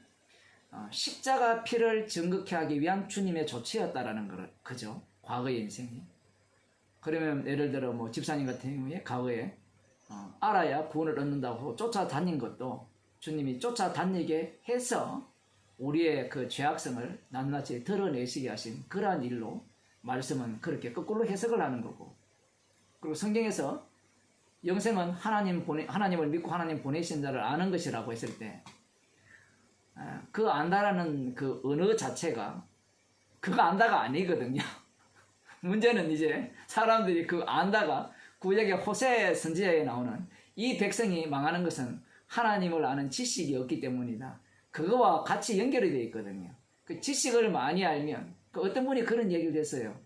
십자가 피를 증거케 하기 위한 주님의 조치였다라는 거죠. 과거의 인생이. 그러면 예를 들어 뭐 집사님 같은 경우에 과거에 알아야 구원을 얻는다고 쫓아다닌 것도 주님이 쫓아다니게 해서 우리의 그 죄악성을 낱낱이 드러내시게 하신 그러한 일로 말씀은 그렇게 거꾸로 해석을 하는 거고 그리고 성경에서 영생은 하나님을 믿고 하나님 보내신 자를 아는 것이라고 했을 때, 그 안다라는 그 언어 자체가 그거 안다가 아니거든요. 문제는 이제 사람들이 그 안다가 구약의 호세 선지자에 나오는 이 백성이 망하는 것은 하나님을 아는 지식이 없기 때문이다. 그거와 같이 연결이 되어 있거든요. 그 지식을 많이 알면, 그 어떤 분이 그런 얘기를 했어요.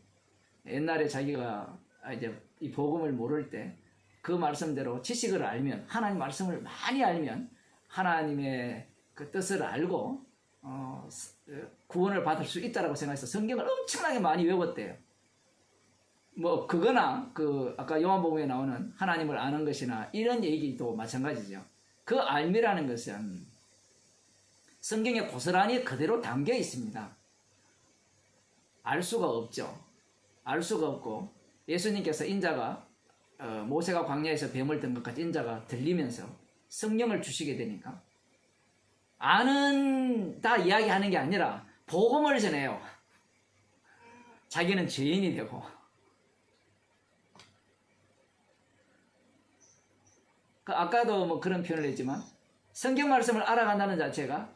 옛날에 자기가 이제 이 복음을 모를 때 그 말씀대로 지식을 알면, 하나님 말씀을 많이 알면 하나님의 그 뜻을 알고 구원을 받을 수 있다라고 생각해서 성경을 엄청나게 많이 외웠대요. 뭐 그거나 그 아까 요한복음에 나오는 하나님을 아는 것이나 이런 얘기도 마찬가지죠. 그 알미라는 것은 성경에 고스란히 그대로 담겨 있습니다. 알 수가 없죠. 알 수가 없고, 예수님께서 인자가 모세가 광야에서 뱀을 든 것 같이 인자가 들리면서 성령을 주시게 되니까 아는 다 이야기하는 게 아니라 복음을 전해요. 자기는 죄인이 되고. 아까도 뭐 그런 표현을 했지만 성경 말씀을 알아간다는 자체가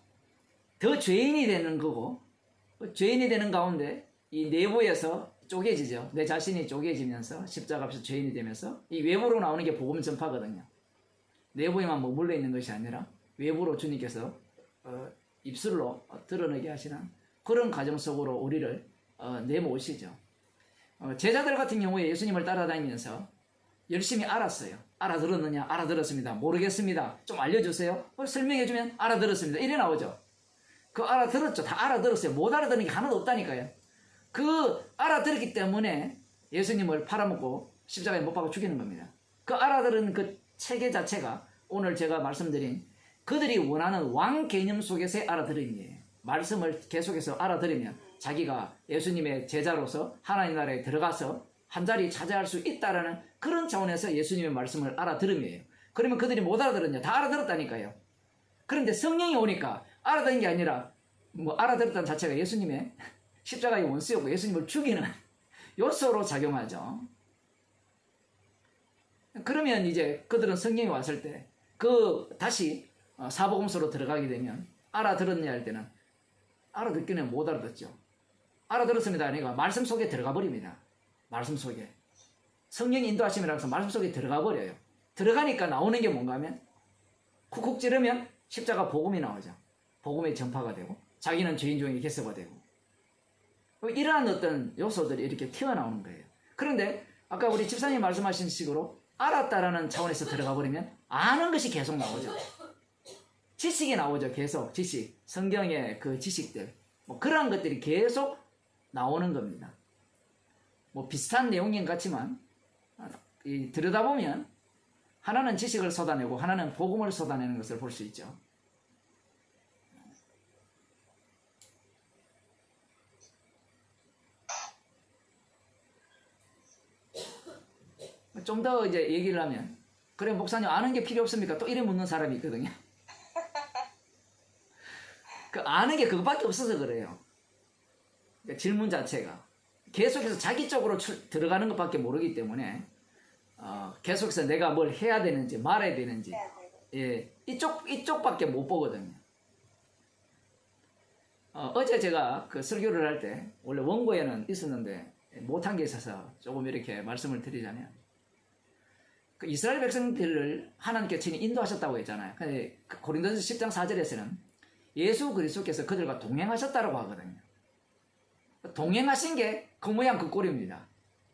더 죄인이 되는 거고, 죄인이 되는 가운데 이 내부에서 쪼개지죠. 내 자신이 쪼개지면서 십자가 앞에서 죄인이 되면서 이 외부로 나오는 게 복음 전파거든요. 내부에만 머물러 있는 것이 아니라 외부로 주님께서 입술로 드러내게 하시는 그런 과정 속으로 우리를 내모으시죠. 제자들 같은 경우에 예수님을 따라다니면서 열심히 알았어요. 알아들었느냐? 알아들었습니다. 모르겠습니다. 좀 알려주세요. 설명해주면 알아들었습니다. 이래 나오죠. 그 알아들었죠. 다 알아들었어요. 못 알아듣는 게 하나도 없다니까요. 그 알아들었기 때문에 예수님을 팔아먹고 십자가에 못 박아 죽이는 겁니다. 그 알아들은 그 체계 자체가 오늘 제가 말씀드린 그들이 원하는 왕 개념 속에서의 알아들음이에요. 말씀을 계속해서 알아들으면 자기가 예수님의 제자로서 하나님 나라에 들어가서 한 자리 차지할 수 있다라는 그런 차원에서 예수님의 말씀을 알아들음이에요. 그러면 그들이 못 알아들었냐? 다 알아들었다니까요. 그런데 성령이 오니까 알아듣는 게 아니라 뭐 알아들었다는 자체가 예수님의 십자가의 원수였고 예수님을 죽이는 요소로 작용하죠. 그러면 이제 그들은 성령이 왔을 때 그 다시 사복음서로 들어가게 되면 알아들었냐 할 때는 알아듣기는 못 알아듣죠. 알아들었습니다 아니가 말씀 속에 들어가 버립니다. 말씀 속에 성령이 인도하심이라고 해서 말씀 속에 들어가 버려요. 들어가니까 나오는 게 뭔가 하면 쿡쿡 찌르면 십자가 복음이 나오죠. 복음의 전파가 되고 자기는 죄인 중에 개서가 되고 이러한 어떤 요소들이 이렇게 튀어나오는 거예요. 그런데 아까 우리 집사님 말씀하신 식으로 알았다라는 차원에서 들어가 버리면 아는 것이 계속 나오죠. 지식이 나오죠. 계속 지식, 성경의 그 지식들 뭐 그러한 것들이 계속 나오는 겁니다. 뭐 비슷한 내용인 것 같지만 들여다보면 하나는 지식을 쏟아내고 하나는 복음을 쏟아내는 것을 볼 수 있죠. 좀 더 이제 얘기를 하면, 그래 목사님 아는 게 필요 없습니까? 또 이래 묻는 사람이 있거든요. 그 아는 게 그것밖에 없어서 그래요. 그러니까 질문 자체가 계속해서 자기 쪽으로 들어가는 것밖에 모르기 때문에 계속해서 내가 뭘 해야 되는지 말해야 되는지 이쪽밖에 못 보거든요. 어제 제가 그 설교를 할 때 원래 원고에는 있었는데 못한 게 있어서 조금 이렇게 말씀을 드리자면, 그 이스라엘 백성들을 하나님께 친히 인도하셨다고 했잖아요. 근데 고린도전서 10장 4절에서는 예수 그리스도께서 그들과 동행하셨다고 하거든요. 동행하신 게 그 모양 그 꼴입니다.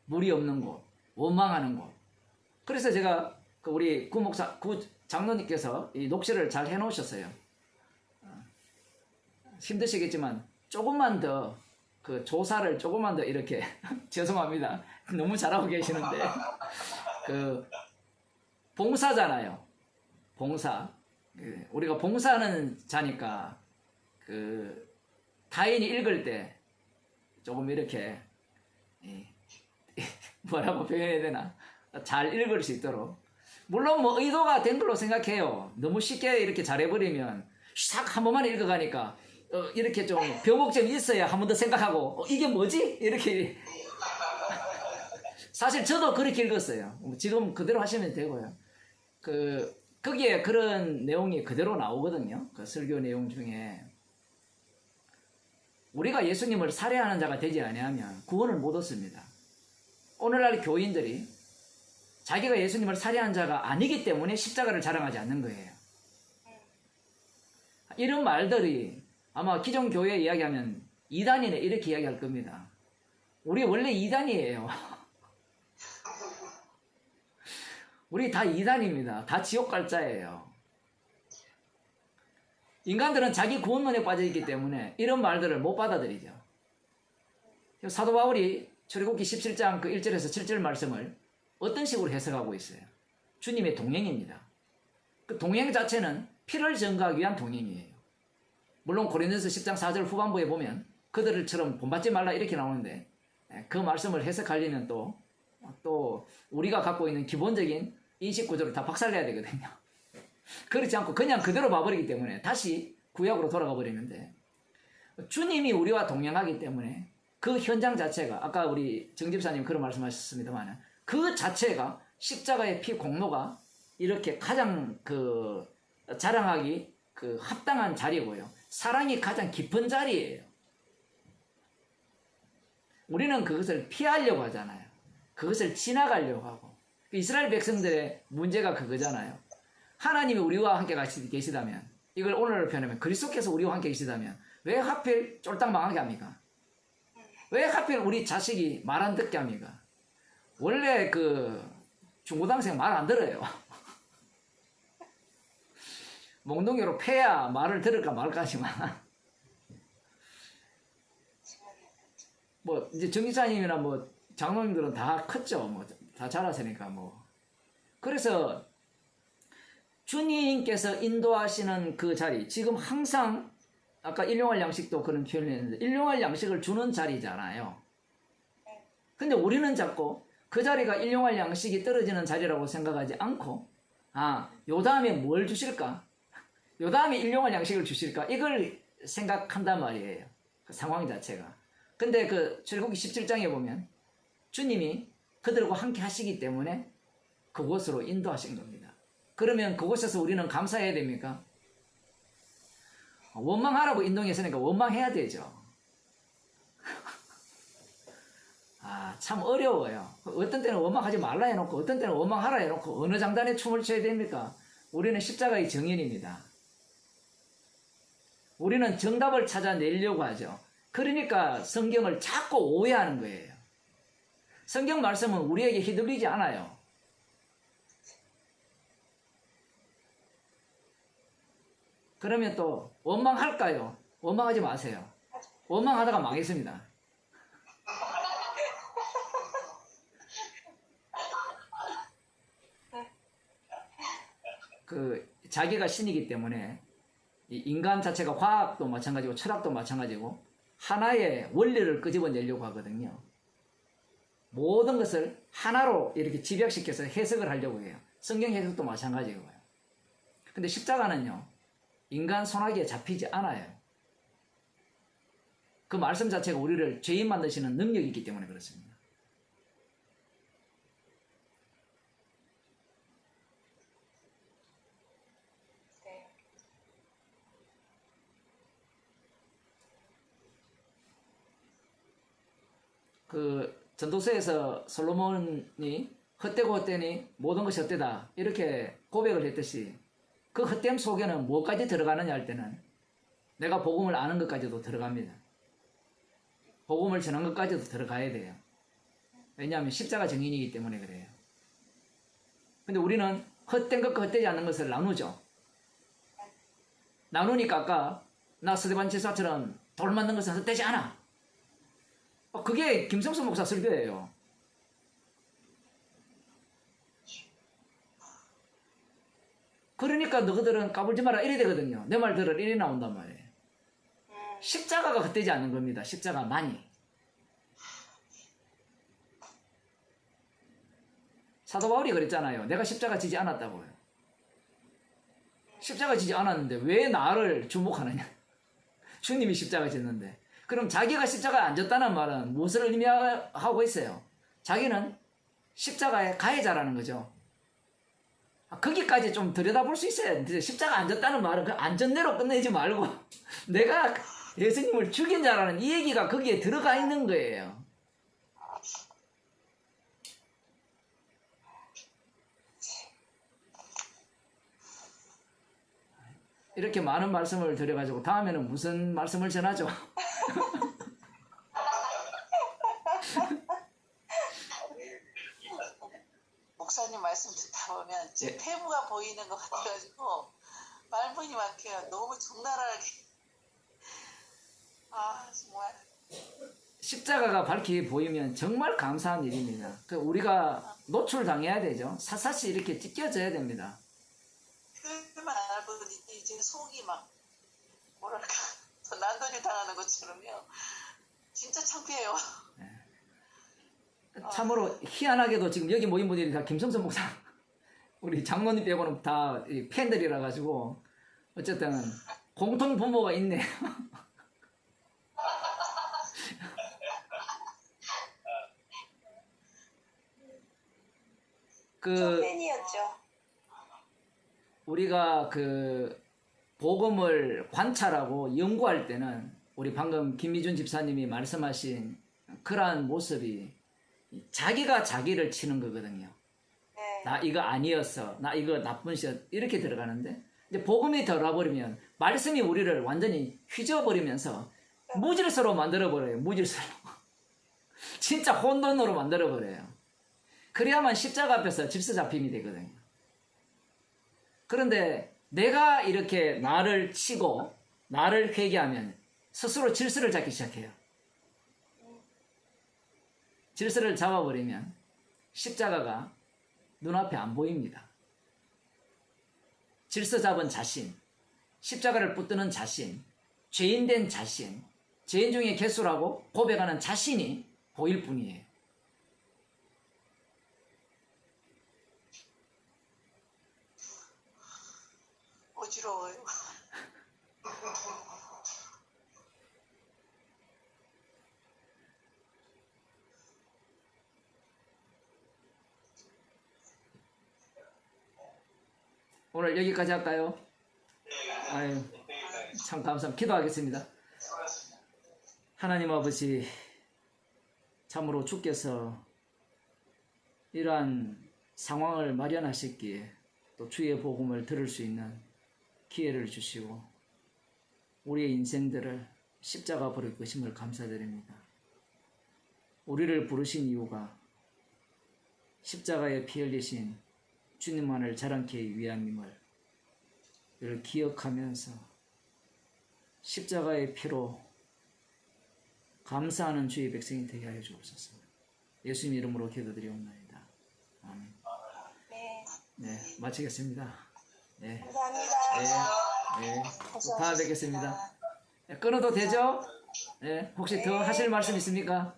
물이 없는 곳, 원망하는 곳. 그래서 제가 그 우리 구 장로님께서 이 녹취를 잘 해놓으셨어요. 힘드시겠지만 조금만 더 그 조사를 조금만 더 이렇게 죄송합니다. 너무 잘하고 계시는데 그 봉사잖아요. 봉사. 우리가 봉사하는 자니까 그 타인이 읽을 때 조금 이렇게 뭐라고 표현해야 되나? 잘 읽을 수 있도록. 물론 뭐 의도가 된 걸로 생각해요. 너무 쉽게 이렇게 잘해버리면 싹 한 번만 읽어가니까 이렇게 좀 벼목점이 있어야 한 번 더 생각하고 이게 뭐지? 이렇게 사실 저도 그렇게 읽었어요. 지금 그대로 하시면 되고요. 거기에 그런 내용이 그대로 나오거든요. 그 설교 내용 중에. 우리가 예수님을 살해하는 자가 되지 아니하면 구원을 못 얻습니다. 오늘날 교인들이 자기가 예수님을 살해한 자가 아니기 때문에 십자가를 자랑하지 않는 거예요. 이런 말들이 아마 기존 교회 이야기하면 이단이네 이렇게 이야기할 겁니다. 우리 원래 이단이에요. 우리 다 이단입니다. 다 지옥 갈 자예요. 인간들은 자기 구원론에 빠져있기 때문에 이런 말들을 못 받아들이죠. 사도 바울이 출애굽기 17장 그 1절에서 7절 말씀을 어떤 식으로 해석하고 있어요? 주님의 동행입니다. 그 동행 자체는 피를 증거하기 위한 동행이에요. 물론 고린도서 10장 4절 후반부에 보면 그들처럼 본받지 말라 이렇게 나오는데 그 말씀을 해석하려면 또 우리가 갖고 있는 기본적인 인식 구조를 다 박살내야 되거든요. 그렇지 않고 그냥 그대로 봐버리기 때문에 다시 구약으로 돌아가 버리는데 주님이 우리와 동행하기 때문에 그 현장 자체가 아까 우리 정 집사님 그런 말씀하셨습니다만 그 자체가 십자가의 피 공로가 이렇게 가장 자랑하기 합당한 자리고요. 사랑이 가장 깊은 자리예요. 우리는 그것을 피하려고 하잖아요. 그것을 지나가려고 하고. 이스라엘 백성들의 문제가 그거잖아요. 하나님이 우리와 함께 같이 계시다면, 이걸 오늘로 표현하면 그리스도께서 우리와 함께 계시다면 왜 하필 쫄딱 망하게 합니까? 왜 하필 우리 자식이 말 안 듣게 합니까? 원래 중고등학생 말 안 들어요. 몽둥이로 패야 말을 들을까 말까지만. 뭐 이제 정기사님이나 뭐 장로님들은 다 컸죠. 뭐 다 자랐으니까 뭐. 그래서 주님께서 인도하시는 그 자리, 지금 항상 아까 일용할 양식도 그런 표현을 했는데 일용할 양식을 주는 자리잖아요. 근데 우리는 자꾸 그 자리가 일용할 양식이 떨어지는 자리라고 생각하지 않고 요 다음에 뭘 주실까? 요 다음에 일용할 양식을 주실까? 이걸 생각한단 말이에요. 그 상황 자체가. 근데 출애굽기 17장에 보면 주님이 그들과 함께 하시기 때문에 그곳으로 인도하신 겁니다. 그러면 그곳에서 우리는 감사해야 됩니까? 원망하라고 인도했으니까 원망해야 되죠. 참 어려워요. 어떤 때는 원망하지 말라 해놓고 어떤 때는 원망하라 해놓고 어느 장단에 춤을 춰야 됩니까? 우리는 십자가의 정인입니다. 우리는 정답을 찾아내려고 하죠. 그러니까 성경을 자꾸 오해하는 거예요. 성경 말씀은 우리에게 휘둘리지 않아요. 그러면 또 원망할까요? 원망하지 마세요. 원망하다가 망했습니다. 자기가 신이기 때문에 이 인간 자체가 과학도 마찬가지고 철학도 마찬가지고 하나의 원리를 끄집어내려고 하거든요. 모든 것을 하나로 이렇게 집약시켜서 해석을 하려고 해요. 성경 해석도 마찬가지고요. 근데 십자가는요, 인간 손아귀에 잡히지 않아요. 그 말씀 자체가 우리를 죄인 만드시는 능력이 있기 때문에 그렇습니다. 전도서에서 솔로몬이 헛되고 헛되니 모든 것이 헛되다 이렇게 고백을 했듯이 그 헛됨 속에는 뭐까지 들어가느냐 할 때는 내가 복음을 아는 것까지도 들어갑니다. 복음을 전한 것까지도 들어가야 돼요. 왜냐하면 십자가 정인이기 때문에 그래요. 근데 우리는 헛된 것과 헛되지 않는 것을 나누죠. 나누니까 아까 나 스데반 지사처럼 돌 맞는 것은 헛되지 않아. 그게 김성수 목사 설교예요. 그러니까 너희들은 까불지 마라 이래 되거든요. 내 말 들으라 이래 나온단 말이에요. 십자가가 헛되지 않는 겁니다. 십자가만이. 사도 바울이 그랬잖아요. 내가 십자가 지지 않았다고요. 십자가 지지 않았는데 왜 나를 주목하느냐. 주님이 십자가 졌는데. 그럼 자기가 십자가에 안 졌다는 말은 무엇을 의미하고 있어요? 자기는 십자가의 가해자라는 거죠. 거기까지 좀 들여다볼 수 있어야 돼. 십자가 안 졌다는 말은 그 안전대로 끝내지 말고 내가 예수님을 죽인 자라는 이 얘기가 거기에 들어가 있는 거예요. 이렇게 많은 말씀을 드려가지고 다음에는 무슨 말씀을 전하죠? 목사님 말씀 듣다 보면 제 예. 태무가 보이는 것 같아가지고 말문이 막혀요. 너무 적나라하게. 아 정말. 십자가가 밝히 보이면 정말 감사한 일입니다. 우리가 노출당해야 되죠. 샅샅이 이렇게 찢겨져야 됩니다. 그만 알고 이제 속이 막 뭐랄까 더 난도질 당하는 것처럼요. 진짜 창피해요. 참으로 희한하게도 지금 여기 모인 분들이 다 김성선 목사 우리 장로님 빼고는 다 팬들이라 가지고 어쨌든 공통 분모가 있네요. 저 팬이었죠. 우리가 복음을 관찰하고 연구할 때는 우리 방금 김미준 집사님이 말씀하신 그러한 모습이 자기가 자기를 치는 거거든요. 네. 나 이거 아니었어. 나 이거 나쁜 시였. 이렇게 들어가는데 이제 복음이 들어가버리면 말씀이 우리를 완전히 휘저어버리면서 무질서로 만들어버려요. 무질서로. 진짜 혼돈으로 만들어버려요. 그래야만 십자가 앞에서 질서 잡힘이 되거든요. 그런데 내가 이렇게 나를 치고 나를 회개하면 스스로 질서를 잡기 시작해요. 질서를 잡아버리면 십자가가 눈앞에 안 보입니다. 질서 잡은 자신, 십자가를 붙드는 자신, 죄인된 자신, 죄인 중에 개수라고 고백하는 자신이 보일 뿐이에요. 어지러워요. 오늘 여기까지 할까요? 아유, 참 감사합니다. 기도하겠습니다. 하나님 아버지, 참으로 주께서 이러한 상황을 마련하셨기에 또 주의 복음을 들을 수 있는 기회를 주시고 우리의 인생들을 십자가 버릴 것임을 감사드립니다. 우리를 부르신 이유가 십자가에 피 흘리신 주님만을 자랑케 위함임을 이를 기억하면서 십자가의 피로 감사하는 주의 백성이 되게 하여 주옵소서. 예수님 이름으로 기도드리옵나이다. 아멘. 네. 네, 마치겠습니다. 네, 감사합니다. 네, 다음에 뵙겠습니다. 네, 끊어도 되죠? 네, 혹시 더 하실 말씀 있습니까?